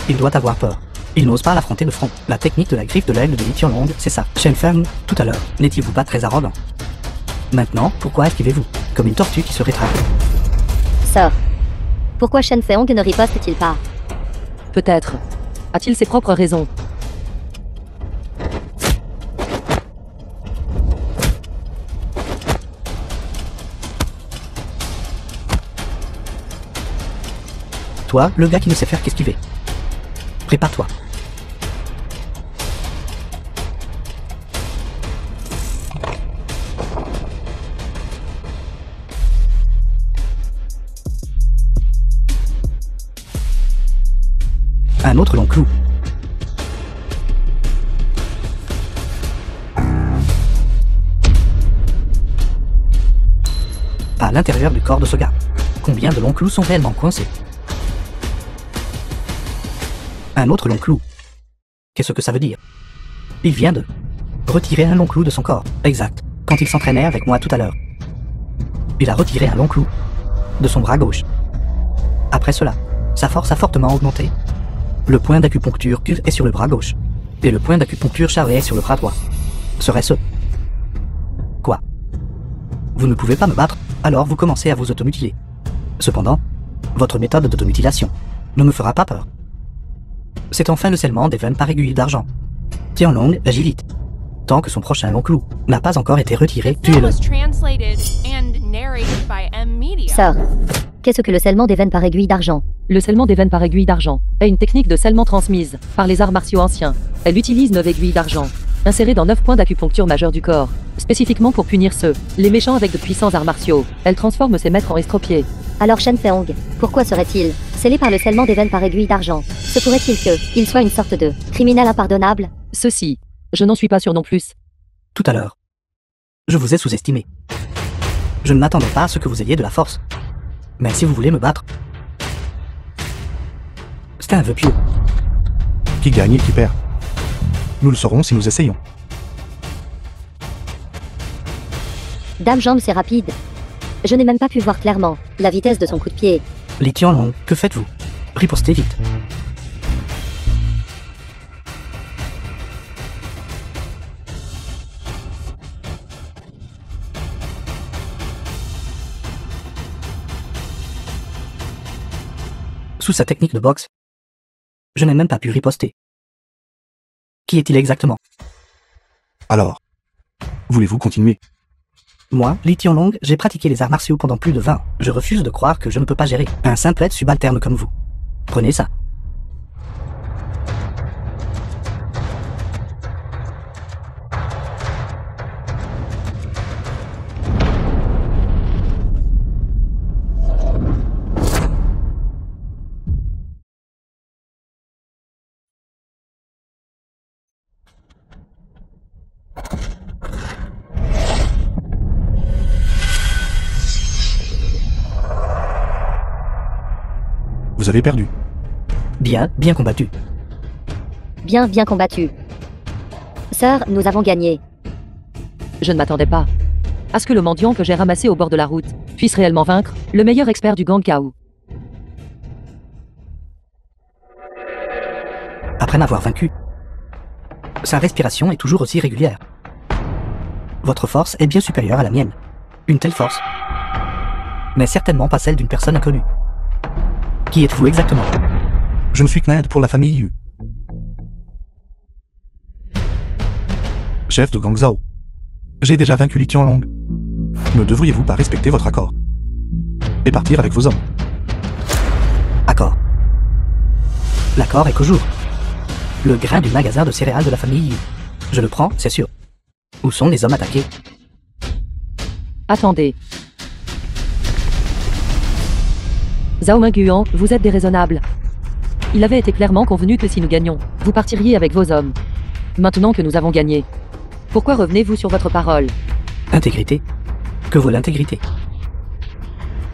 Il doit avoir peur. Il n'ose pas l'affronter de front. La technique de la griffe de l'aigle de Li Qianlong, c'est ça. Shenfeng, tout à l'heure, n'étiez-vous pas très arrogant? Maintenant, pourquoi esquivez-vous? Comme une tortue qui se rétracte. Sir. Pourquoi Shen Feong ne riposte-t-il pas? Peut-être. A-t-il ses propres raisons? Toi, le gars qui ne sait faire qu'esquiver. Prépare-toi. Un autre long clou. À l'intérieur du corps de ce gars. Combien de longs clous sont réellement coincés? Un autre long clou. Qu'est-ce que ça veut dire? Il vient de retirer un long clou de son corps. Exact. Quand il s'entraînait avec moi tout à l'heure. Il a retiré un long clou de son bras gauche. Après cela, sa force a fortement augmenté. Le point d'acupuncture Q est sur le bras gauche. Et le point d'acupuncture Shao est sur le bras droit. Serait-ce quoi? Vous ne pouvez pas me battre, alors vous commencez à vous automutiler. Cependant, votre méthode d'automutilation ne me fera pas peur. C'est enfin le scellement des veines par aiguille d'argent. Qianlong agit vite. Tant que son prochain long clou n'a pas encore été retiré, Film tuez-le. was translated and narrated by M Media. Sir. Qu'est-ce que le scellement des veines par aiguille d'argent? Le scellement des veines par aiguille d'argent est une technique de scellement transmise par les arts martiaux anciens. Elle utilise 9 aiguilles d'argent, insérées dans 9 points d'acupuncture majeurs du corps, spécifiquement pour punir les méchants avec de puissants arts martiaux. Elle transforme ses maîtres en estropiés. Alors Shen Feong, pourquoi serait-il scellé par le scellement des veines par aiguille d'argent? Se pourrait-il qu'il soit une sorte de criminel impardonnable? Ceci, je n'en suis pas sûr non plus. Tout à l'heure, je vous ai sous-estimé. Je ne m'attendais pas à ce que vous ayez de la force. Mais si vous voulez me battre, c'est un vœu pieux. Qui gagne et qui perd? Nous le saurons si nous essayons. Dame Jambe, c'est rapide. Je n'ai même pas pu voir clairement la vitesse de son coup de pied. Li Qianlong, que faites-vous? Ripostez vite. Sous sa technique de boxe, je n'ai même pas pu riposter. Qui est-il exactement? Alors, voulez-vous continuer? Moi, Li Qianlong, j'ai pratiqué les arts martiaux pendant plus de 20 ans. Je refuse de croire que je ne peux pas gérer un simple être subalterne comme vous. Prenez ça. Vous avez perdu. Bien, bien combattu. Bien combattu. Sir, nous avons gagné. Je ne m'attendais pas à ce que le mendiant que j'ai ramassé au bord de la route puisse réellement vaincre le meilleur expert du Gang Kao. Après m'avoir vaincu, sa respiration est toujours aussi régulière. Votre force est bien supérieure à la mienne. Une telle force n'est certainement pas celle d'une personne inconnue. Qui êtes-vous exactement? Je ne suis qu'un aide pour la famille Yu. Chef de Gangzhou. J'ai déjà vaincu Li Qianlong. Ne devriez-vous pas respecter votre accord et partir avec vos hommes? Accord. L'accord est qu'au jour. Le grain du magasin de céréales de la famille Yu. Je le prends, c'est sûr. Où sont les hommes attaqués? Attendez. Zhao Minguan, vous êtes déraisonnable. Il avait été clairement convenu que si nous gagnions, vous partiriez avec vos hommes. Maintenant que nous avons gagné, pourquoi revenez-vous sur votre parole? Intégrité? Que vaut l'intégrité?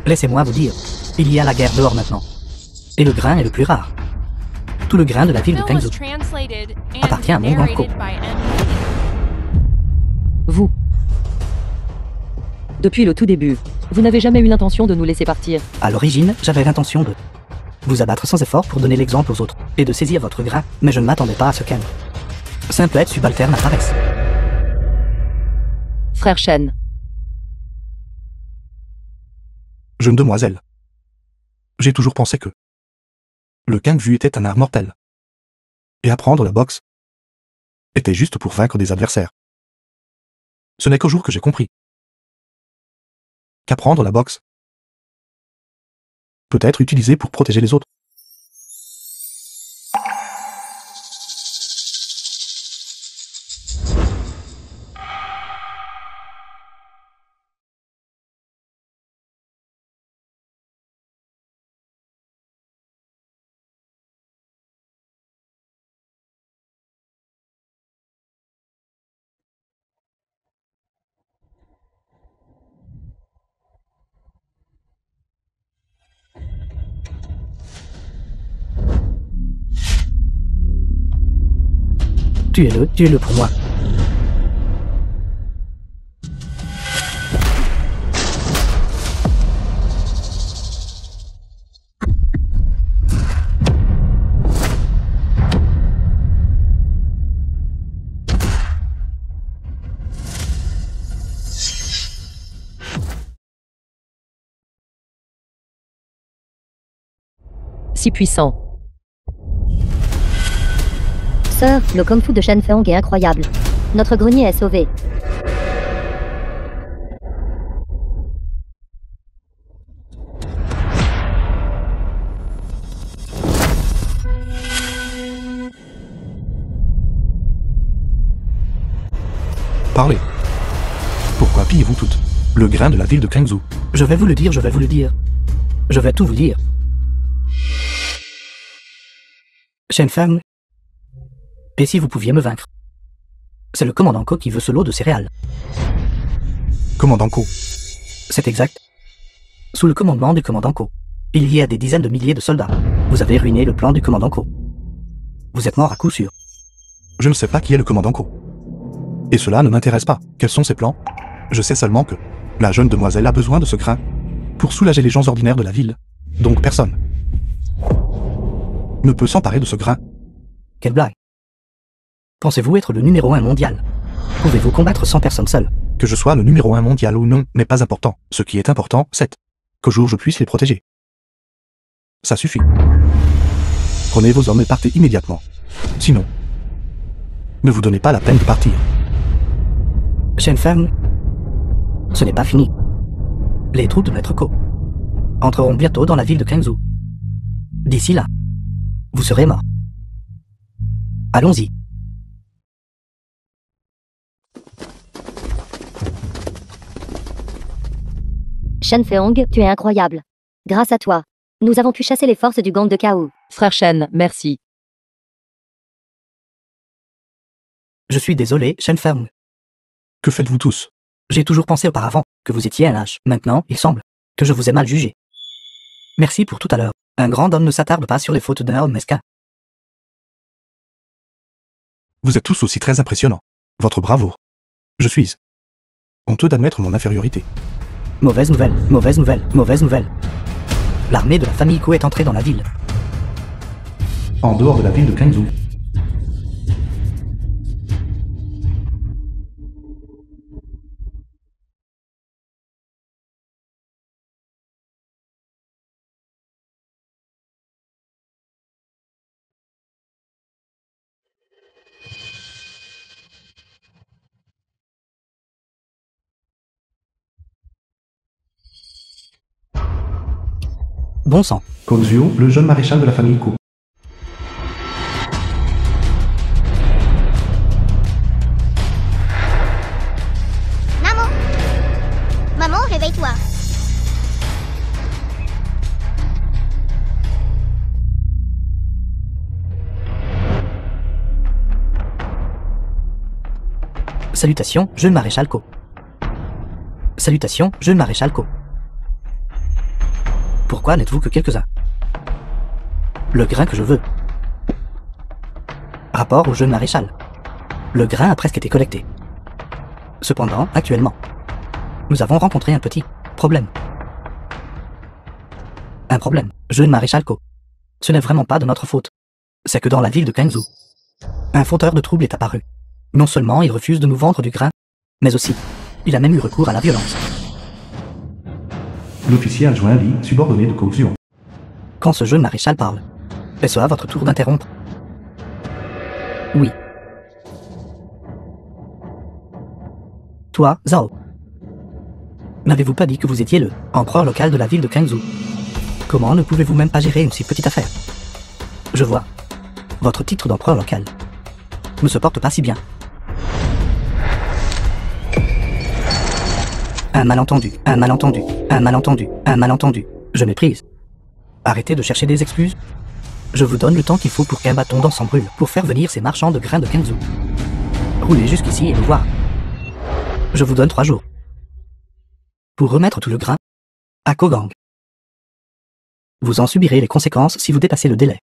Laissez-moi vous dire, il y a la guerre dehors maintenant. Et le grain est le plus rare. Tout le grain de la ville de Bill was Kangzhou translated appartient à and mon banco. narrated by M. Vous. Depuis le tout début, vous n'avez jamais eu l'intention de nous laisser partir. À l'origine, j'avais l'intention de vous abattre sans effort pour donner l'exemple aux autres, et de saisir votre grain, mais je ne m'attendais pas à ce qu'un simple être subalterne apparaisse. Frère Shen, Jeune demoiselle. J'ai toujours pensé que le Kung-Fu était un art mortel. Et apprendre la boxe était juste pour vaincre des adversaires. Ce n'est qu'au jour que j'ai compris qu'apprendre la boxe peut être utilisé pour protéger les autres. Tuez-le pour moi. si puissant. Sœur, le Kung Fu de Shen Feng est incroyable. Notre grenier est sauvé. Parlez. Pourquoi pillez-vous toutes le grain de la ville de Kangzhou? Je vais vous le dire, je vais vous le dire. Je vais tout vous dire. Shen Feng, et si vous pouviez me vaincre? C'est le commandant Ko qui veut ce lot de céréales. Commandant Ko. C'est exact. Sous le commandement du commandant Ko, il y a des dizaines de milliers de soldats. Vous avez ruiné le plan du commandant Ko. Vous êtes mort à coup sûr. Je ne sais pas qui est le commandant Ko. Et cela ne m'intéresse pas. Quels sont ses plans? Je sais seulement que la jeune demoiselle a besoin de ce grain pour soulager les gens ordinaires de la ville. Donc personne ne peut s'emparer de ce grain. Quelle blague. Pensez-vous être le numéro 1 mondial? Pouvez-vous combattre 100 personnes seules? Que je sois le numéro 1 mondial ou non n'est pas important. Ce qui est important, c'est qu'au jour je puisse les protéger. Ça suffit. Prenez vos hommes et partez immédiatement. Sinon, ne vous donnez pas la peine de partir. Shen Feng, ce n'est pas fini. Les troupes de Maître Ko entreront bientôt dans la ville de Kangzhou. D'ici là, vous serez mort. Allons-y. Shen Feng, tu es incroyable. Grâce à toi, nous avons pu chasser les forces du gang de Kao. Frère Shen, merci. Je suis désolé, Shen Feng. Que faites-vous tous? J'ai toujours pensé auparavant que vous étiez un lâche. Maintenant, il semble que je vous ai mal jugé. Merci pour tout à l'heure. Un grand homme ne s'attarde pas sur les fautes d'un homme mesquin. Vous êtes tous aussi très impressionnants. Votre bravoure. Je suis honteux d'admettre mon infériorité. Mauvaise nouvelle, mauvaise nouvelle, mauvaise nouvelle. L'armée de la famille Ko est entrée dans la ville. En dehors de la ville de Kangzhou. Bon sang. Kozio, le jeune maréchal de la famille Ko. réveille-toi. Salutations, jeune maréchal Co. Salutations, jeune maréchal Co. Pourquoi n'êtes-vous que quelques-uns? Le grain que je veux. Rapport au jeune maréchal. Le grain a presque été collecté. Cependant, actuellement, nous avons rencontré un petit problème. Un problème, jeune maréchal Co. Ce n'est vraiment pas de notre faute. C'est que dans la ville de Kangzhou, un fauteur de troubles est apparu. Non seulement il refuse de nous vendre du grain, mais aussi, il a même eu recours à la violence. L'officier adjoint Li, subordonné de Kouxion. Quand ce jeune maréchal parle, est-ce à votre tour d'interrompre? Oui. Toi, Zhao. N'avez-vous pas dit que vous étiez le empereur local de la ville de Kangzhou? Comment ne pouvez-vous même pas gérer une si petite affaire? Je vois. Votre titre d'empereur local ne se porte pas si bien. Un malentendu, un malentendu, un malentendu, un malentendu. Je méprise. Arrêtez de chercher des excuses. Je vous donne le temps qu'il faut pour qu'un bâton d'encens brûle, pour faire venir ces marchands de grains de Kangzhou. Roulez jusqu'ici et me voir. Je vous donne 3 jours. Pour remettre tout le grain à Kogang. Vous en subirez les conséquences si vous dépassez le délai.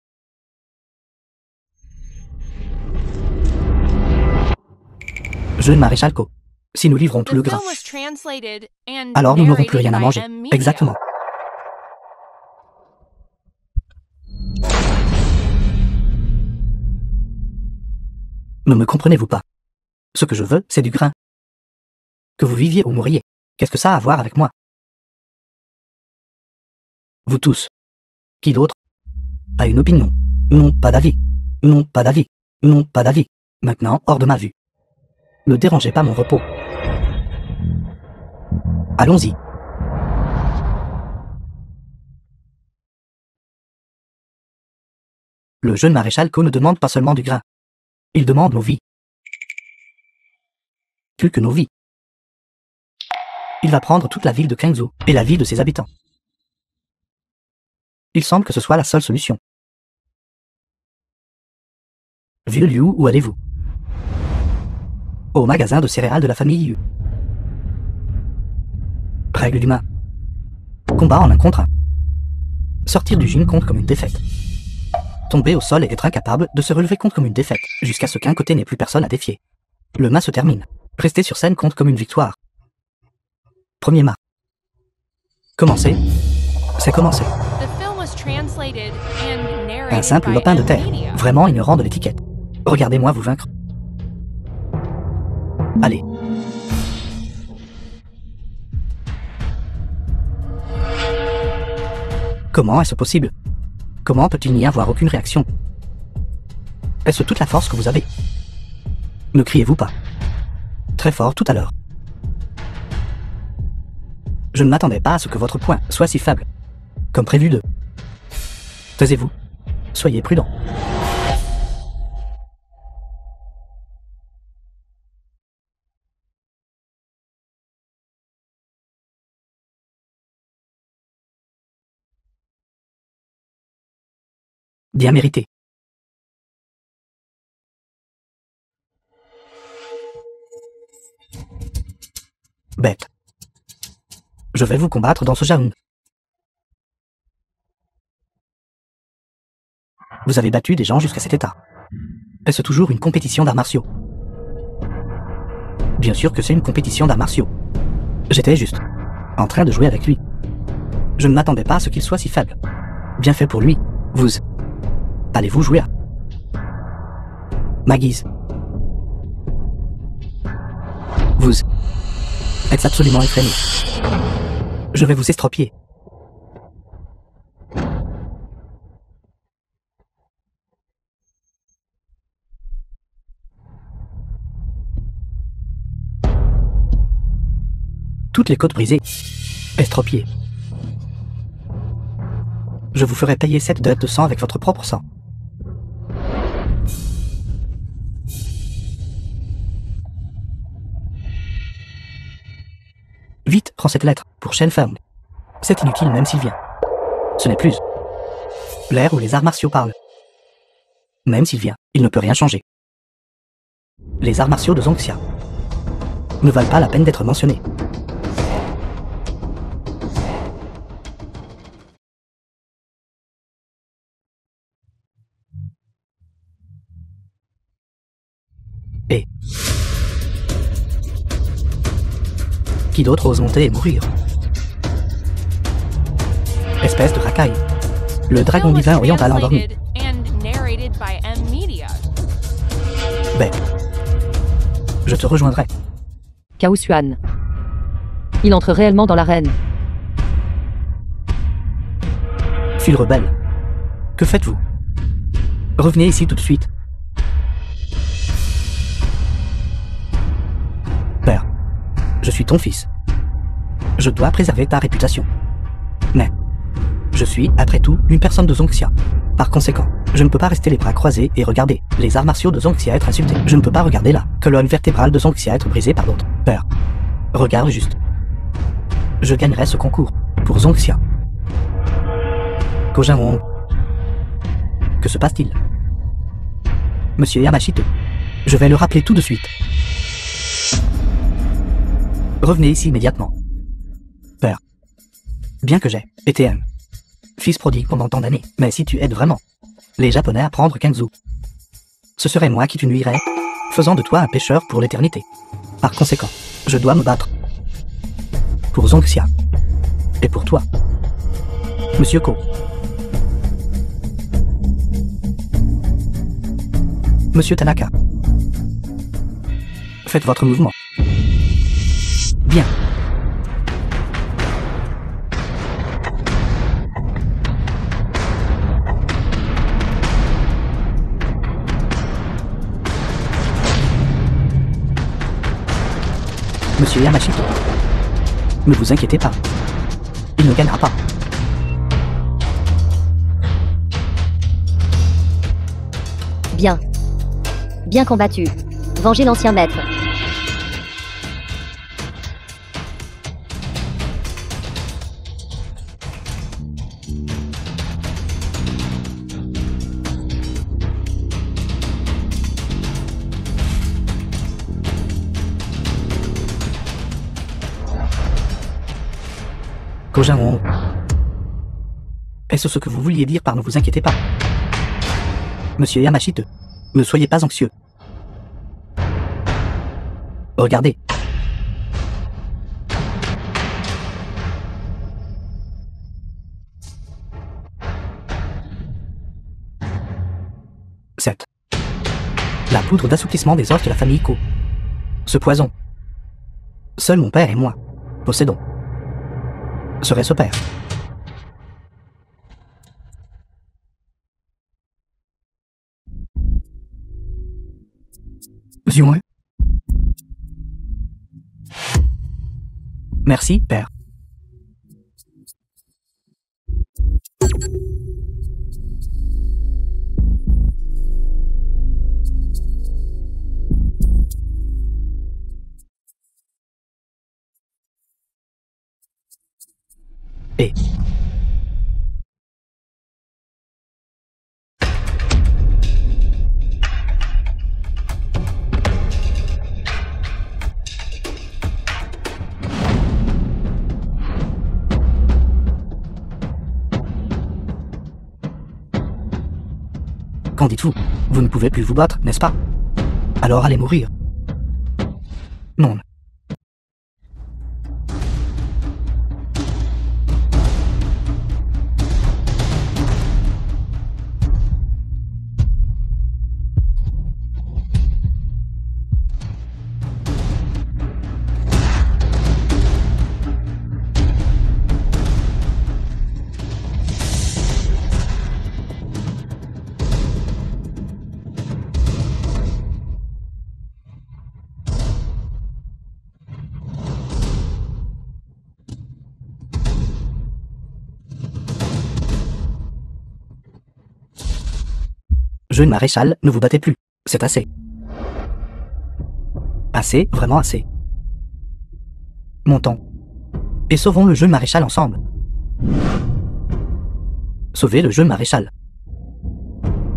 Jeune maréchal Co. Si nous livrons tout le grain, alors nous n'aurons plus rien à manger. Exactement. Ne me comprenez-vous pas? Ce que je veux, c'est du grain. Que vous viviez ou mouriez, qu'est-ce que ça a à voir avec moi? Vous tous. Qui d'autre a une opinion? Non, pas d'avis. Non, pas d'avis. Non, pas d'avis. Maintenant, hors de ma vue. Ne dérangez pas mon repos. Allons-y. Le jeune maréchal Co ne demande pas seulement du grain. Il demande nos vies. Plus que nos vies. Il va prendre toute la ville de Kangzhou et la vie de ses habitants. Il semble que ce soit la seule solution. Vieux Liu, où allez-vous? Au magasin de céréales de la famille Yu. Règle d'humain. Combat en 1 contre 1. Sortir du gym compte comme une défaite. Tomber au sol et être incapable de se relever compte comme une défaite, jusqu'à ce qu'un côté n'ait plus personne à défier. Le mât se termine. Rester sur scène compte comme une victoire. Premier mât. Commencer. C'est commencer. Un simple lopin de terre, vraiment ignorant de l'étiquette. Regardez-moi vous vaincre. Allez. Comment est-ce possible? Comment peut-il n'y avoir aucune réaction? Est-ce toute la force que vous avez? Ne criez-vous pas. Très fort tout à l'heure. Je ne m'attendais pas à ce que votre poing soit si faible. Comme prévu de... Taisez-vous. Soyez prudent. Bien mérité. Bête. Je vais vous combattre dans ce jaune. Vous avez battu des gens jusqu'à cet état. Est-ce toujours une compétition d'arts martiaux? Bien sûr que c'est une compétition d'arts martiaux. J'étais juste en train de jouer avec lui. Je ne m'attendais pas à ce qu'il soit si faible. Bien fait pour lui. Vous... Allez-vous jouer à ma guise? Vous êtes absolument effrayé. Je vais vous estropier. Toutes les côtes brisées. Estropiées. Je vous ferai payer cette dette de sang avec votre propre sang. Vite, prends cette lettre, pour Shenfeng. C'est inutile même s'il vient. Ce n'est plus l'ère où les arts martiaux parlent. Même s'il vient, il ne peut rien changer. Les arts martiaux de Zongxia ne valent pas la peine d'être mentionnés. Et qui d'autre ose monter et mourir? Espèce de racaille. Le dragon Film was divin oriental endormi. translated and narrated by M-Media. Ben, je te rejoindrai. Cao Xuan. Il entre réellement dans l'arène. Fille rebelle. Que faites-vous? Revenez ici tout de suite. Père, je suis ton fils. Je dois préserver ta réputation. Mais, je suis, après tout, une personne de Zongxia. Par conséquent, je ne peux pas rester les bras croisés et regarder les arts martiaux de Zongxia être insultés. Je ne peux pas regarder la colonne vertébrale de Zongxia être brisée par d'autres. Père, regarde juste. Je gagnerai ce concours pour Zongxia. Kojin Wong. Que se passe-t-il? Monsieur Yamashito, je vais le rappeler tout de suite. Revenez ici immédiatement. Père, bien que j'ai été un fils prodigue pendant tant d'années, mais si tu aides vraiment les Japonais à prendre Kangzhou, ce serait moi qui tu nuirais, faisant de toi un pêcheur pour l'éternité. Par conséquent, je dois me battre pour Zongxia et pour toi, Monsieur Ko. Monsieur Tanaka, faites votre mouvement. Bien. Monsieur Yamashito, ne vous inquiétez pas. Il ne gagnera pas. Bien. Bien combattu. Vengez l'ancien maître. Kojin Wong. Est-ce ce que vous vouliez dire par ne vous inquiétez pas? Monsieur Yamashito, ne soyez pas anxieux. Regardez. Cette. La poudre d'assouplissement des os de la famille Ko. Ce poison. Seul mon père et moi possédons. Serait ce père. Zion. Merci, père. Et qu'en dites-vous? Vous ne pouvez plus vous battre, n'est-ce pas? Alors allez mourir. Non. Jeune maréchal, ne vous battez plus. C'est assez. Assez, vraiment assez. Montons. Et sauvons le jeune maréchal ensemble. Sauvez le jeune maréchal.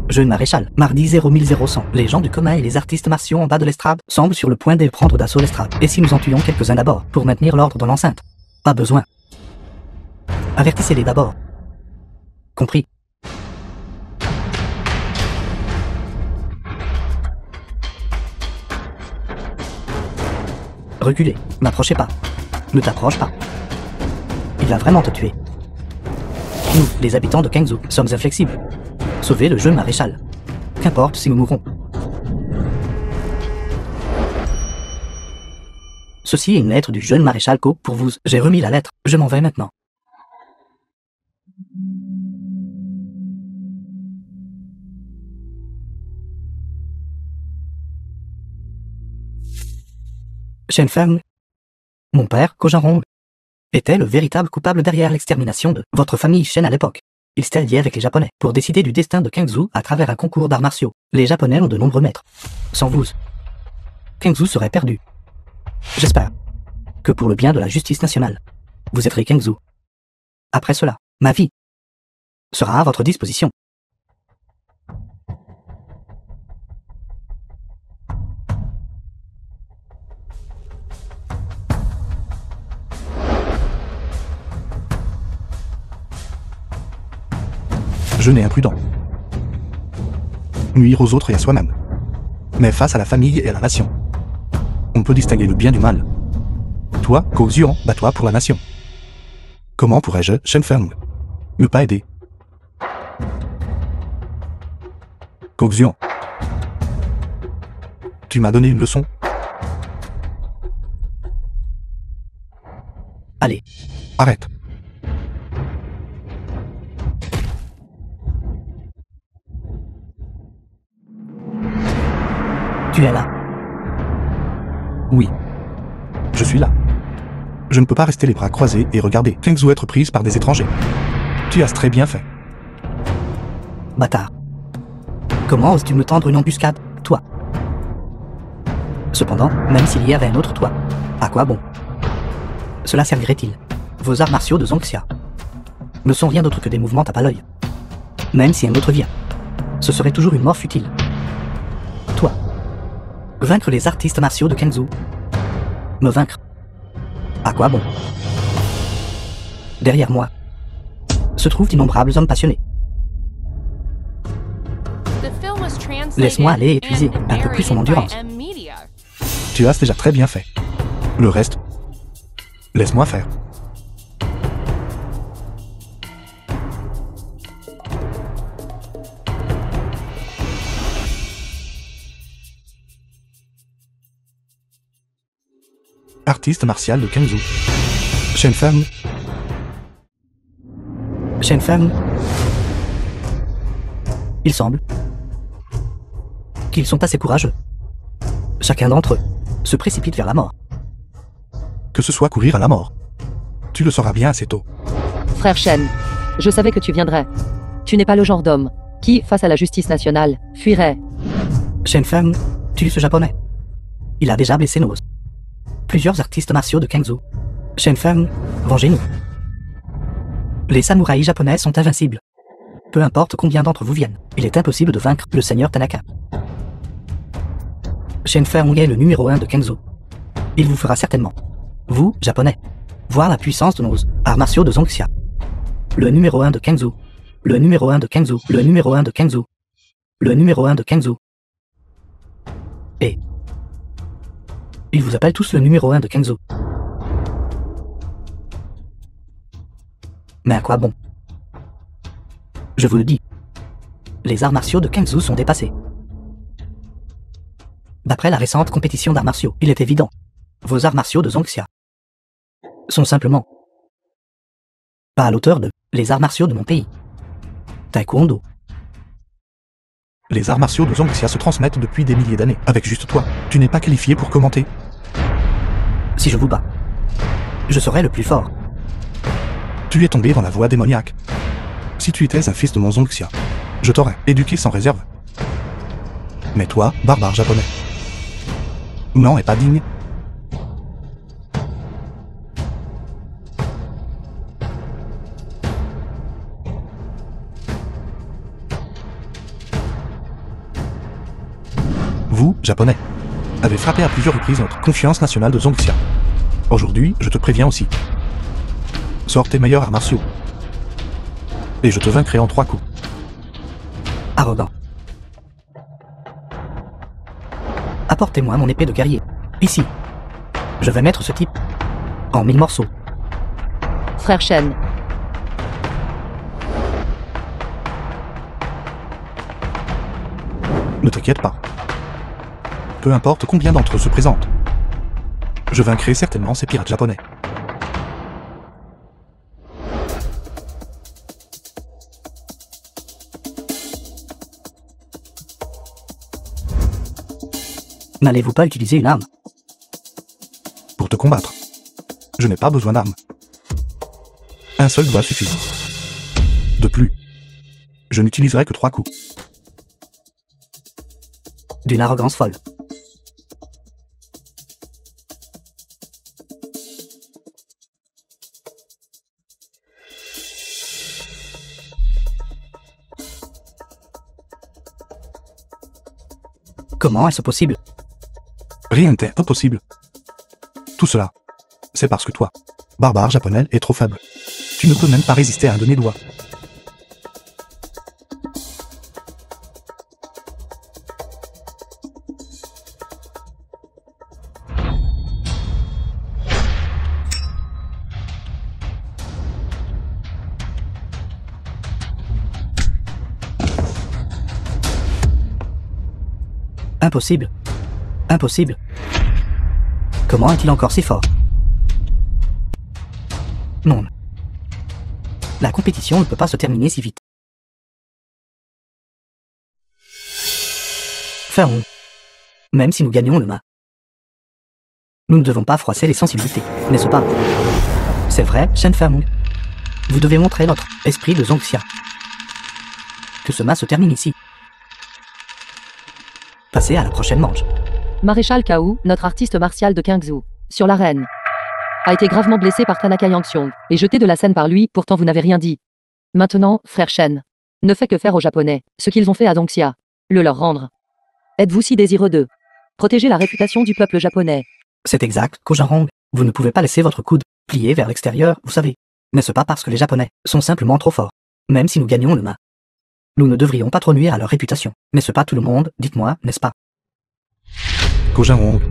Jeune maréchal, mardi 00100. Les gens du commun et les artistes martiaux en bas de l'estrade semblent sur le point de prendre d'assaut l'estrade. Et si nous en tuions quelques-uns d'abord, pour maintenir l'ordre dans l'enceinte? Pas besoin. Avertissez-les d'abord. Compris. Reculez, n'approchez pas. Ne t'approche pas. Il va vraiment te tuer. Nous, les habitants de Kengzu, sommes inflexibles. Sauvez le jeune maréchal. Qu'importe si nous mourrons. Ceci est une lettre du jeune maréchal Ko pour vous. J'ai remis la lettre. Je m'en vais maintenant. Shenfeng, mon père, Ko Janrong, était le véritable coupable derrière l'extermination de votre famille Shen à l'époque. Il s'était allié avec les Japonais pour décider du destin de Kengzu à travers un concours d'arts martiaux. Les Japonais ont de nombreux maîtres. Sans vous, Kengzu serait perdu. J'espère que pour le bien de la justice nationale, vous aiderez Kengzu. Après cela, ma vie sera à votre disposition. Jeune et imprudent. Nuire aux autres et à soi-même. Mais face à la famille et à la nation, on peut distinguer le bien du mal. Toi, Ko Xiuan, bats-toi pour la nation. Comment pourrais-je, Shenfeng, ne pas aider? Ko Xiuan, tu m'as donné une leçon. Allez, Arrête. tu es là. Oui. Je suis là. Je ne peux pas rester les bras croisés et regarder Kengzu être prise par des étrangers. Tu as très bien fait. Bâtard. Comment oses-tu me tendre une embuscade, toi? Cependant, même s'il y avait un autre toi, à quoi bon? Cela servirait-il? Vos arts martiaux de Zongxia ne sont rien d'autre que des mouvements tape à l'œil. Même si un autre vient, ce serait toujours une mort futile. Toi, vaincre les artistes martiaux de Kengzu. Me vaincre. À quoi bon? Derrière moi se trouvent d'innombrables hommes passionnés. Laisse-moi aller épuiser un peu plus son endurance. Tu as déjà très bien fait. Le reste, laisse-moi faire. Artiste martial de Kengzu. Shenfeng. Shenfeng. Il semble qu'ils sont assez courageux. Chacun d'entre eux se précipite vers la mort. Que ce soit courir à la mort. Tu le sauras bien assez tôt. Frère Shen, je savais que tu viendrais. Tu n'es pas le genre d'homme qui, face à la justice nationale, fuirait. Shenfeng tue ce japonais. Il a déjà blessé nos plusieurs artistes martiaux de Kengzu. Shenfeng, vengez-nous. Les samouraïs japonais sont invincibles. Peu importe combien d'entre vous viennent, il est impossible de vaincre le seigneur Tanaka. Shenfeng est le numéro 1 de Kengzu. Il vous fera certainement, vous, japonais, voir la puissance de nos arts martiaux de Zongxia. Le numéro 1 de Kengzu. Le numéro 1 de Kengzu. Le numéro 1 de Kengzu. Le numéro 1 de Kengzu. Et ils vous appellent tous le numéro 1 de Kengzu. Mais à quoi bon? Je vous le dis, les arts martiaux de Kengzu sont dépassés. D'après la récente compétition d'arts martiaux, il est évident, vos arts martiaux de Zongxia sont simplement pas à l'auteur de les arts martiaux de mon pays. Taekwondo. Les arts martiaux de Zongxia se transmettent depuis des milliers d'années. Avec juste toi, tu n'es pas qualifié pour commenter. Si je vous bats, je serai le plus fort. Tu es tombé dans la voie démoniaque. Si tu étais un fils de mon Zongxia, je t'aurais éduqué sans réserve. Mais toi, barbare japonais, n'en es pas digne. Vous, Japonais, avez frappé à plusieurs reprises notre confiance nationale de Zongxia. Aujourd'hui, je te préviens aussi. Sors tes meilleurs arts martiaux. Et je te vaincrai en 3 coups. Arrogant. Apportez-moi mon épée de guerrier. Ici. Je vais mettre ce type en 1000 morceaux. Frère Shen. Ne t'inquiète pas. Peu importe combien d'entre eux se présentent. Je vaincrai certainement ces pirates japonais. N'allez-vous pas utiliser une arme? Pour te combattre, je n'ai pas besoin d'armes. Un seul doigt suffit. De plus, je n'utiliserai que 3 coups. D'une arrogance folle. Comment est-ce possible? Rien n'est impossible. Tout cela, c'est parce que toi, barbare japonais, est trop faible. Tu ne peux même pas résister à un de mes doigts. Impossible. Impossible. Comment est-il encore si fort? Non. La compétition ne peut pas se terminer si vite. Fermons. Même si nous gagnons le match. Nous ne devons pas froisser les sensibilités, n'est-ce pas? C'est vrai, Shen Fermong. Vous devez montrer notre esprit de Zongxia. Que ce match se termine ici. Passez à la prochaine manche. Maréchal Kao, notre artiste martial de Kingzhou, sur l'arène, a été gravement blessé par Tanaka Yangxiong et jeté de la scène par lui, pourtant vous n'avez rien dit. Maintenant, frère Shen, ne fait que faire aux Japonais ce qu'ils ont fait à Zongxia, le leur rendre. Êtes-vous si désireux de protéger la réputation du peuple japonais? C'est exact, Kojarong. Vous ne pouvez pas laisser votre coude plié vers l'extérieur, vous savez. N'est-ce pas parce que les Japonais sont simplement trop forts? Même si nous gagnons le match. Nous ne devrions pas trop nuire à leur réputation. N'est-ce pas tout le monde? Dites-moi, n'est-ce pas? Kojarong.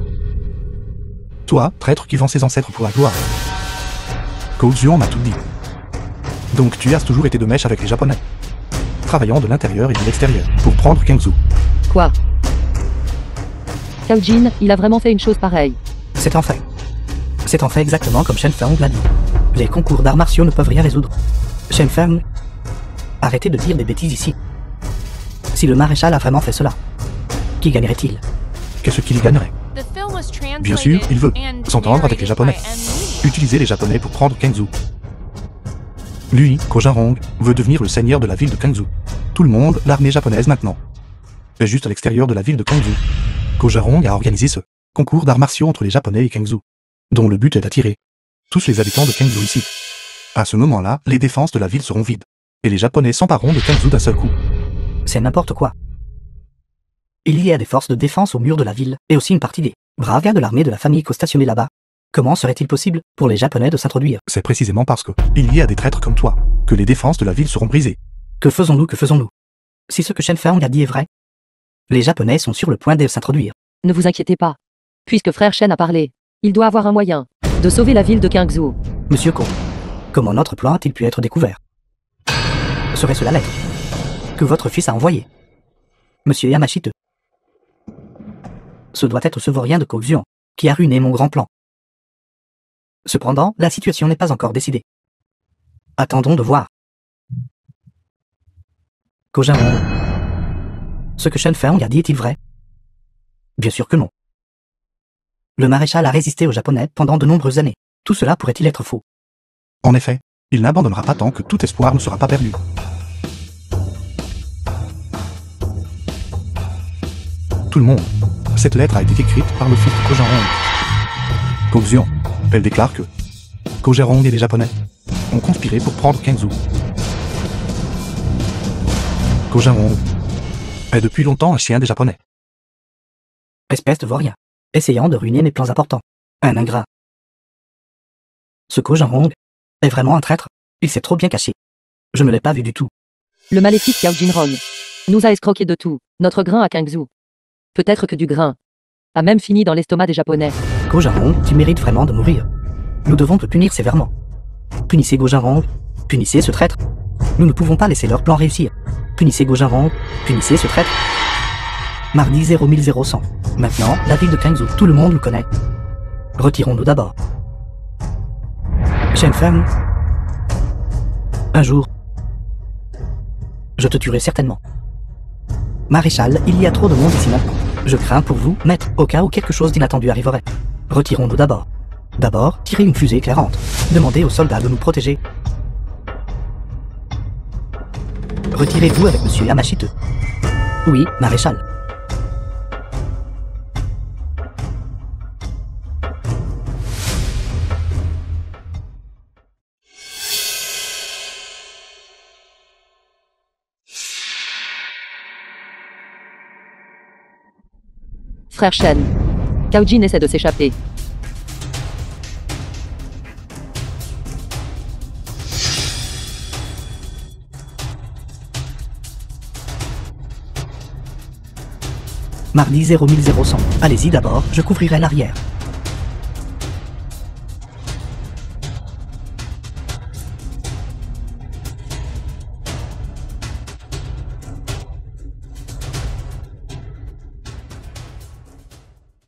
Toi, traître qui vend ses ancêtres pour la gloire. Kozuon m'a tout dit. Donc tu as toujours été de mèche avec les Japonais. Travaillant de l'intérieur et de l'extérieur pour prendre Kingzhou. Quoi? Cao Jin, il a vraiment fait une chose pareille. C'est en fait. C'est en fait exactement comme Shen Feng l'a dit. Les concours d'arts martiaux ne peuvent rien résoudre. Shen Feng, arrêtez de dire des bêtises ici. Si le maréchal a vraiment fait cela, qui gagnerait-il? Qu'est-ce qu'il y gagnerait? Bien sûr, il veut s'entendre avec les Japonais. Utiliser les Japonais pour prendre Kingzhou. Lui, Kojarong, veut devenir le seigneur de la ville de Kingzhou. Tout le monde, l'armée japonaise maintenant. Et juste à l'extérieur de la ville de Kingzhou, Kojarong a organisé ce concours d'arts martiaux entre les Japonais et Kingzhou, dont le but est d'attirer tous les habitants de Kingzhou ici. À ce moment-là, les défenses de la ville seront vides, et les Japonais s'empareront de Kingzhou d'un seul coup. C'est n'importe quoi. Il y a des forces de défense au mur de la ville, et aussi une partie des braves gars de l'armée de la famille co-stationnés là-bas. Comment serait-il possible pour les Japonais de s'introduire? C'est précisément parce que il y a des traîtres comme toi que les défenses de la ville seront brisées. Que faisons-nous? Que faisons-nous? Si ce que Shen Feng a dit est vrai, les Japonais sont sur le point de s'introduire. Ne vous inquiétez pas. Puisque frère Shen a parlé, il doit avoir un moyen de sauver la ville de Kingzhou. Monsieur Ko, comment notre plan a-t-il pu être découvert? Serait-ce la lettre que votre fils a envoyée? Monsieur Yamashite. Ce doit être ce vaurien de Kozuon qui a ruiné mon grand plan. Cependant, la situation n'est pas encore décidée. Attendons de voir. Kojarong. Ce que Shen Feng a dit est-il vrai? Bien sûr que non. Le maréchal a résisté aux Japonais pendant de nombreuses années. Tout cela pourrait-il être faux? En effet, il n'abandonnera pas tant que tout espoir ne sera pas perdu. Tout le monde. Cette lettre a été écrite par le fils de Kojarong. Kozuon. Elle déclare que Kojarong et les Japonais ont conspiré pour prendre Kingzhou. Kojarong est depuis longtemps un chien des Japonais. Espèce de vaurien. Essayant de ruiner mes plans importants. Un ingrat. Ce Ko Jin-rong est vraiment un traître. Il s'est trop bien caché. Je ne l'ai pas vu du tout. Le maléfique Yao Jinrong nous a escroqué de tout. Notre grain à Kingzhou. Peut-être que du grain a même fini dans l'estomac des Japonais. Ko Jin-rong, tu mérites vraiment de mourir. Nous devons te punir sévèrement. Punissez Ko Jin-rong. Punissez ce traître. Nous ne pouvons pas laisser leur plan réussir. Punissez Ko Jin-rong. Punissez ce traître. Mardi 00100. Maintenant, la ville de Kingzhou. Tout le monde le connaît. Retirons-nous d'abord. Shen Feng. Un jour, je te tuerai certainement. Maréchal, il y a trop de monde ici maintenant. Je crains pour vous, maître, au cas où quelque chose d'inattendu arriverait. Retirons-nous d'abord. D'abord, tirez une fusée éclairante. Demandez aux soldats de nous protéger. Retirez-vous avec monsieur Yamashite. Oui, maréchal. Frère Shen. Cao Jin essaie de s'échapper. Mardi 00100. Allez-y d'abord, je couvrirai l'arrière.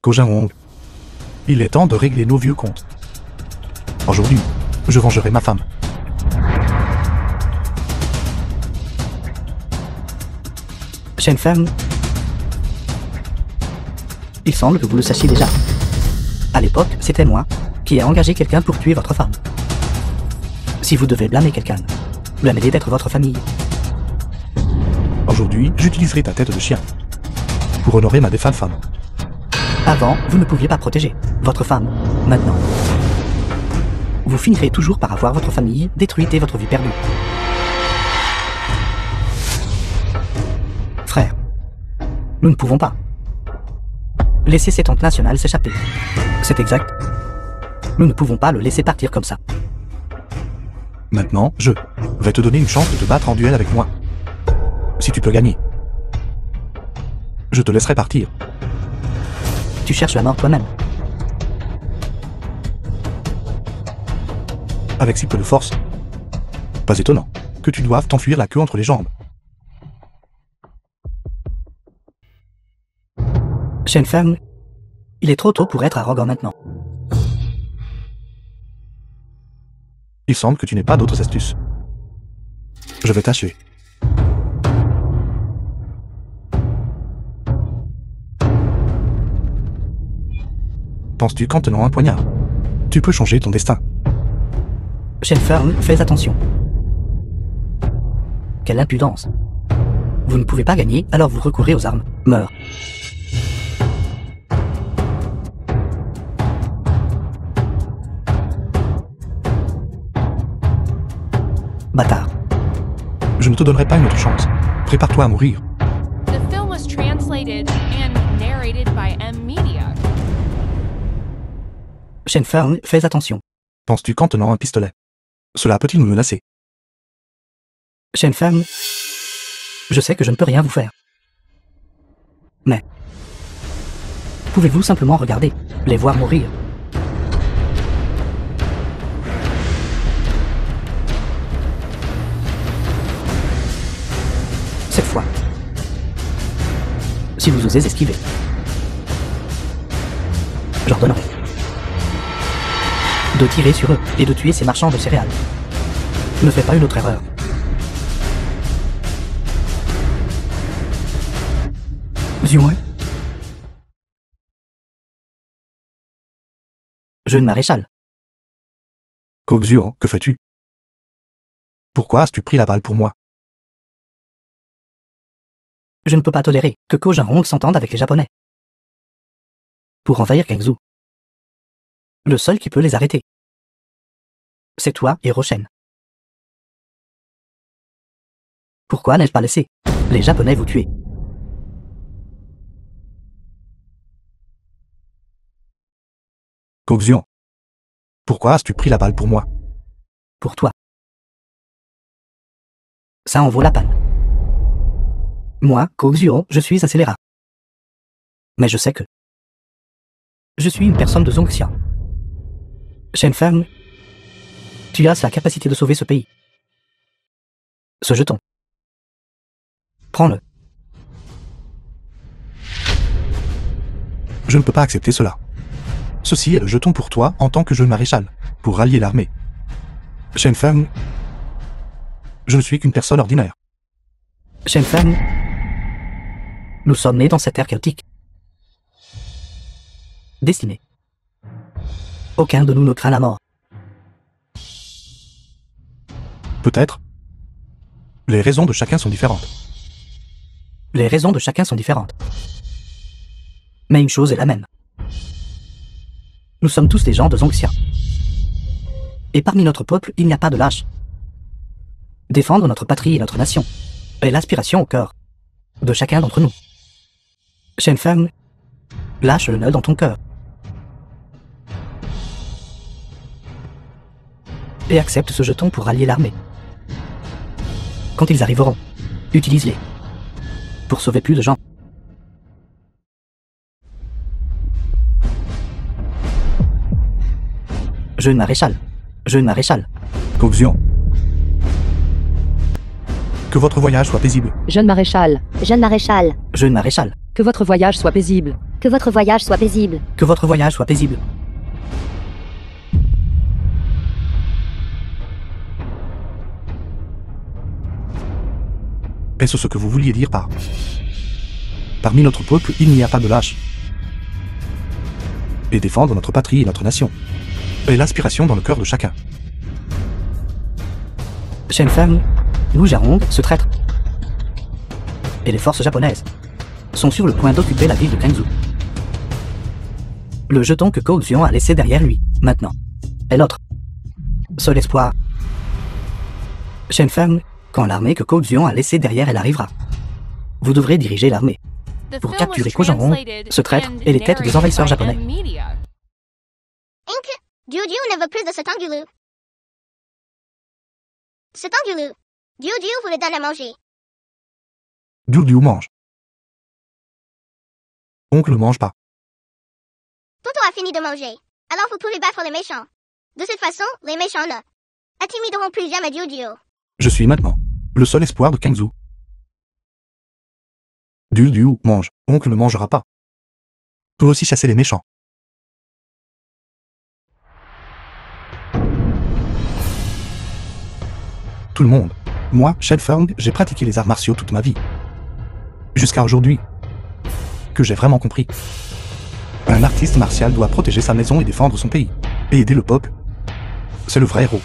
Ko Jin-rong. Il est temps de régler nos vieux comptes. Aujourd'hui, je vengerai ma femme. Shen Feng. Il semble que vous le sachiez déjà. À l'époque, c'était moi qui ai engagé quelqu'un pour tuer votre femme. Si vous devez blâmer quelqu'un, blâmez-les d'être votre famille. Aujourd'hui, j'utiliserai ta tête de chien pour honorer ma défunte femme. Avant, vous ne pouviez pas protéger votre femme. Maintenant, vous finirez toujours par avoir votre famille détruite et votre vie perdue. Frère, nous ne pouvons pas laisser cet oncle national s'échapper. C'est exact. Nous ne pouvons pas le laisser partir comme ça. Maintenant, je vais te donner une chance de te battre en duel avec moi. Si tu peux gagner, je te laisserai partir. Tu cherches la mort toi-même. Avec si peu de force. Pas étonnant que tu doives t'enfuir la queue entre les jambes. Shen Feng, il est trop tôt pour être arrogant maintenant. Il semble que tu n'aies pas d'autres astuces. Je vais t'achever. Penses-tu qu'en tenant un poignard, tu peux changer ton destin? Shen Feng, fais attention. Quelle impudence. Vous ne pouvez pas gagner, alors vous recourez aux armes. Meurs. Bâtard. Je ne te donnerai pas une autre chance. Prépare-toi à mourir. The film was translated and narrated by M Media. Shen Feng, fais attention. Penses-tu qu'en tenant un pistolet, cela peut-il nous menacer? Shen Feng, je sais que je ne peux rien vous faire. Mais, pouvez-vous simplement regarder, les voir mourir? Cette fois, si vous osez esquiver, j'ordonnerai de tirer sur eux et de tuer ces marchands de céréales. Ne fais pas une autre erreur. Zion. Jeune maréchal. Ko Xuan, que fais-tu? Pourquoi as-tu pris la balle pour moi? Je ne peux pas tolérer que Ko Jin-rong s'entende avec les Japonais pour envahir Kingzhou. Le seul qui peut les arrêter, c'est toi et Roshen. Pourquoi n'ai-je pas laissé les Japonais vous tuer? Koxian. Pourquoi as-tu pris la balle pour moi? Pour toi. Ça en vaut la peine. Moi, Koxian, je suis un scélérat. Mais je sais que je suis une personne de Zongxian. Shenfeng, tu as la capacité de sauver ce pays. Ce jeton. Prends-le. Je ne peux pas accepter cela. Ceci est le jeton pour toi en tant que jeune maréchal, pour rallier l'armée. Shenfeng, je ne suis qu'une personne ordinaire. Shenfeng, nous sommes nés dans cette ère chaotique. Destinée. Aucun de nous ne craint la mort. Peut-être. Les raisons de chacun sont différentes. Les raisons de chacun sont différentes. Mais une chose est la même. Nous sommes tous des gens de Zongxian. Et parmi notre peuple, il n'y a pas de lâche. Défendre notre patrie et notre nation est l'aspiration au cœur de chacun d'entre nous. Shenfeng, lâche le nœud dans ton cœur. Et accepte ce jeton pour rallier l'armée. Quand ils arriveront, utilise-les pour sauver plus de gens. Jeune maréchal. Jeune maréchal. Koxian. Que votre voyage soit paisible. Jeune maréchal. Jeune maréchal. Jeune maréchal. Que votre voyage soit paisible. Que votre voyage soit paisible. Que votre voyage soit paisible. Est-ce ce que vous vouliez dire par... Parmi notre peuple, il n'y a pas de lâche. Et défendre notre patrie et notre nation est l'aspiration dans le cœur de chacun. Shenfeng, Liu Jiarong, ce traître, et les forces japonaises sont sur le point d'occuper la ville de Kangzhou. Le jeton que Koxian a laissé derrière lui, maintenant, est l'autre. Seul espoir. Shenfeng, quand l'armée que Koxian a laissée derrière elle arrivera, vous devrez diriger l'armée The pour film was capturer Kojanron, translated ce traître, and et les têtes des narrated envahisseurs by japonais. M-Media. Juju ne veut plus de cet angulu. Cet angulu. Juju vous le donne à manger. Diu mange. Oncle ne mange pas. Toto a fini de manger. Alors vous pouvez battre les méchants. De cette façon, les méchants ne intimideront plus jamais Juju. Je suis maintenant le seul espoir de Kangzhou. Diu mange. Oncle ne mangera pas. Peut aussi chasser les méchants. Tout le monde. Moi, Shenfeng, j'ai pratiqué les arts martiaux toute ma vie. Jusqu'à aujourd'hui. Que j'ai vraiment compris. Un artiste martial doit protéger sa maison et défendre son pays. Et aider le peuple. C'est le vrai héros.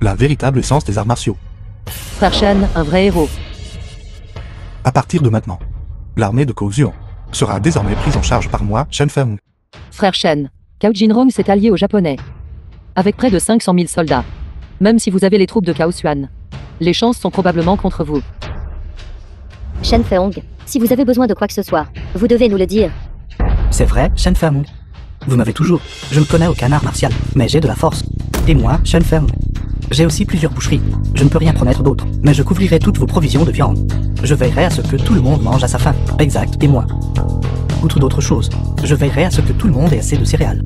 La véritable essence des arts martiaux. Frère Shen, un vrai héros. À partir de maintenant, l'armée de Koxian sera désormais prise en charge par moi, Shenfeng. Frère Shen, Cao Jinrong s'est allié aux Japonais. Avec près de 500 000 soldats. Même si vous avez les troupes de Cao Xuan, les chances sont probablement contre vous. Shenfeng, si vous avez besoin de quoi que ce soit, vous devez nous le dire. C'est vrai, Shenfeng. Vous m'avez toujours. Je ne connais aucun art martial, mais j'ai de la force. Et moi, Shenfeng, j'ai aussi plusieurs boucheries. Je ne peux rien promettre d'autre, mais je couvrirai toutes vos provisions de viande. Je veillerai à ce que tout le monde mange à sa faim. Exact, et moi. Outre d'autres choses, je veillerai à ce que tout le monde ait assez de céréales.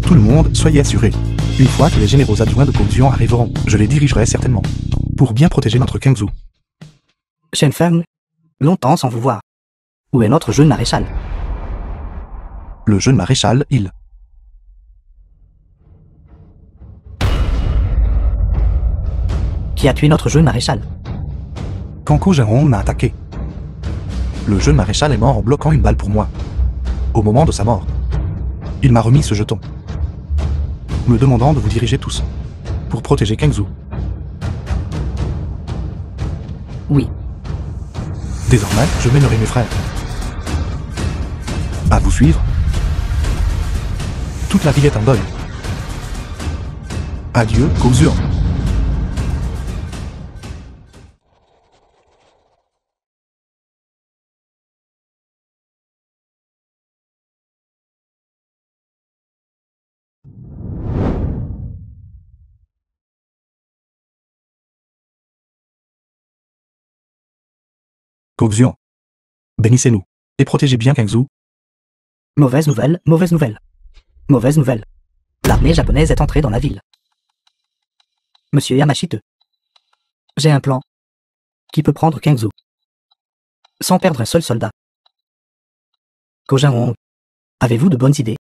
Tout le monde, soyez assurés. Une fois que les généraux adjoints de Koxian arriveront, je les dirigerai certainement. Pour bien protéger notre Kangzhou. Shenfeng, longtemps sans vous voir. Où est notre jeune maréchal? Le jeune maréchal, il. Qui a tué notre jeune maréchal? Quand Kojanron m'a attaqué. Le jeune maréchal est mort en bloquant une balle pour moi. Au moment de sa mort, il m'a remis ce jeton, me demandant de vous diriger tous, pour protéger Kangzhou. Oui. Désormais, je mènerai mes frères. À vous suivre. Toute la ville est en deuil. Adieu, Koxian. Kozuan. Bénissez-nous. Et protégez bien Kangzhou. Mauvaise nouvelle, mauvaise nouvelle. Mauvaise nouvelle. L'armée japonaise est entrée dans la ville. Monsieur Yamashite. J'ai un plan. Qui peut prendre Kangzhou sans perdre un seul soldat. Kojin, avez-vous de bonnes idées?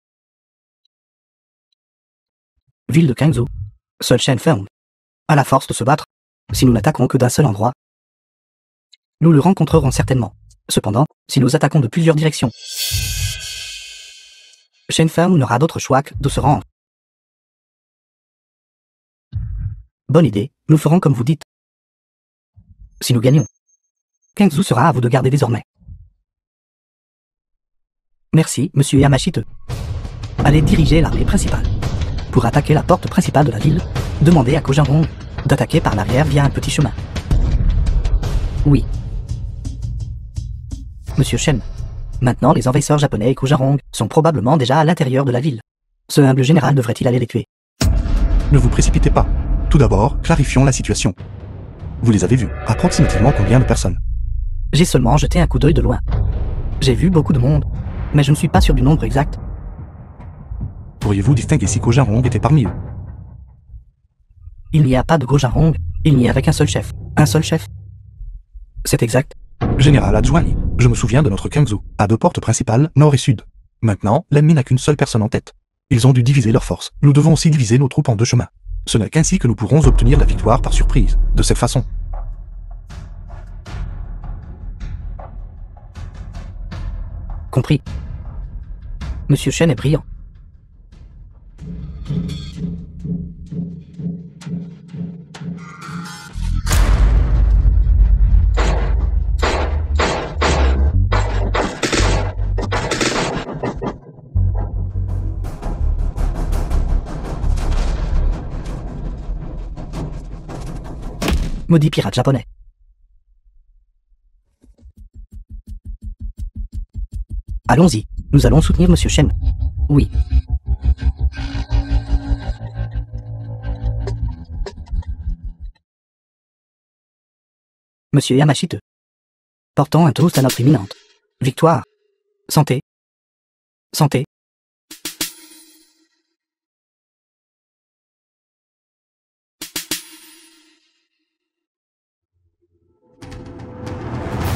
Ville de Kangzhou. Seul Shenfeng a la force de se battre. Si nous n'attaquons que d'un seul endroit, nous le rencontrerons certainement. Cependant, si nous attaquons de plusieurs directions, Shenfeng n'aura d'autre choix que de se rendre. Bonne idée, nous ferons comme vous dites. Si nous gagnons, Kangzhou sera à vous de garder désormais. Merci, monsieur Yamashite. Allez diriger l'armée principale. Pour attaquer la porte principale de la ville, demandez à Kojin d'attaquer par l'arrière via un petit chemin. Oui. Monsieur Shen. Maintenant, les envahisseurs japonais et Kojin sont probablement déjà à l'intérieur de la ville. Ce humble général devrait-il aller les tuer? Ne vous précipitez pas. Tout d'abord, clarifions la situation. Vous les avez vus, approximativement combien de personnes? J'ai seulement jeté un coup d'œil de loin. J'ai vu beaucoup de monde, mais je ne suis pas sûr du nombre exact. Pourriez-vous distinguer si Kojin était parmi eux? Il n'y a pas de Kojin, il n'y a qu'un seul chef. Un seul chef. C'est exact. Général adjoint, je me souviens de notre Kangzhou, à 2 portes principales, nord et sud. Maintenant, l'ennemi n'a qu'une seule personne en tête. Ils ont dû diviser leurs forces. Nous devons aussi diviser nos troupes en 2 chemins. Ce n'est qu'ainsi que nous pourrons obtenir la victoire par surprise, de cette façon. Compris. Monsieur Shen est brillant. Maudit pirate japonais. Allons-y, nous allons soutenir monsieur Shen. Oui. Monsieur Yamashite. Portons un toast à notre imminente victoire. Santé. Santé.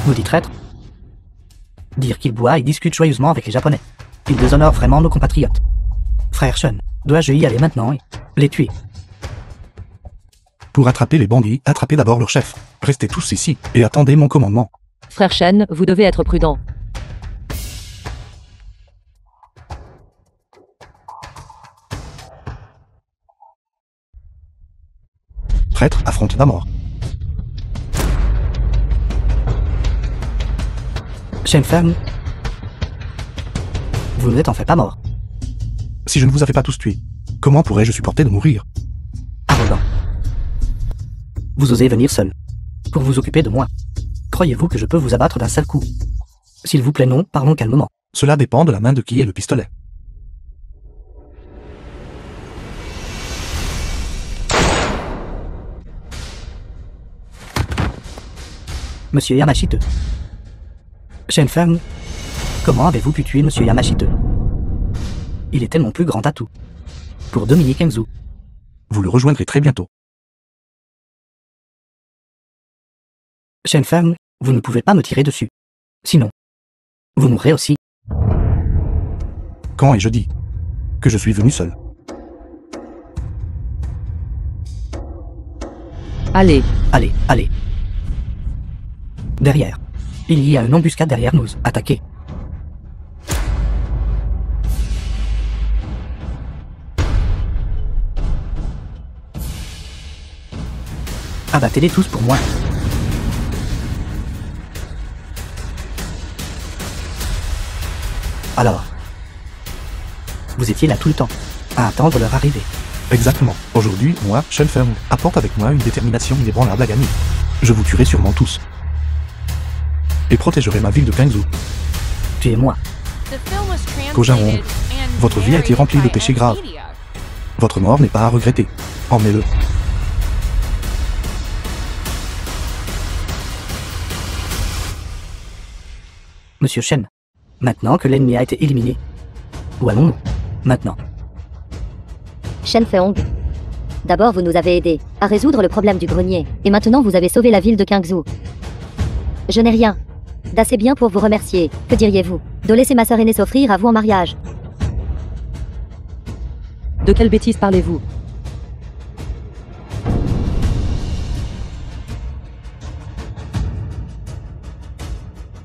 Maudit traître. Dire qu'il boit et discute joyeusement avec les Japonais. Il déshonore vraiment nos compatriotes. Frère Shen, dois-je y aller maintenant et les tuer? Pour attraper les bandits, attrapez d'abord leur chef. Restez tous ici, et attendez mon commandement. Frère Shen, vous devez être prudent. Traître affronte la mort. Shenfeng, vous n'êtes en fait pas mort. Si je ne vous avais pas tous tués, comment pourrais-je supporter de mourir? Arrogant. Vous osez venir seul, pour vous occuper de moi. Croyez-vous que je peux vous abattre d'un seul coup? S'il vous plaît non, parlons calmement. Cela dépend de la main de qui est le pistolet. Monsieur Yamashite. Shenfeng, comment avez-vous pu tuer monsieur Yamashite? Il était mon plus grand atout. Pour dominer Kangzhou. Vous le rejoindrez très bientôt. Shenfeng, vous ne pouvez pas me tirer dessus. Sinon, vous mourrez aussi. Quand ai-je dit que je suis venu seul? Allez. Allez, allez. Derrière. Il y a une embuscade derrière nous. Attaquez. Abattez-les tous pour moi. Alors, vous étiez là tout le temps, à attendre leur arrivée. Exactement. Aujourd'hui, moi, Shenfeng, apporte avec moi une détermination inébranlable à gagner. Je vous tuerai sûrement tous. Et protégerai ma ville de Kangzhou. Tuez-moi. Kojin, votre vie a été remplie de péchés graves. Votre mort n'est pas à regretter. Emmenez-le. Monsieur Shen. Maintenant que l'ennemi a été éliminé. Où allons-nous maintenant? Shen Feong. D'abord vous nous avez aidés à résoudre le problème du grenier, et maintenant vous avez sauvé la ville de Qingzhou. Je n'ai rien d'assez bien pour vous remercier. Que diriez-vous de laisser ma sœur aînée s'offrir à vous en mariage? De quelle bêtise parlez-vous?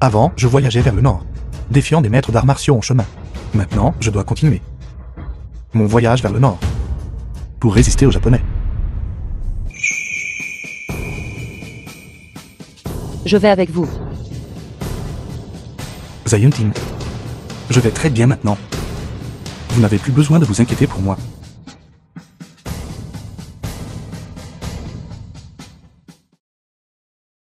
Avant, je voyageais vers le nord, défiant des maîtres d'arts martiaux en chemin. Maintenant, je dois continuer mon voyage vers le nord pour résister aux Japonais. Je vais avec vous. Zayunting, je vais très bien maintenant. Vous n'avez plus besoin de vous inquiéter pour moi.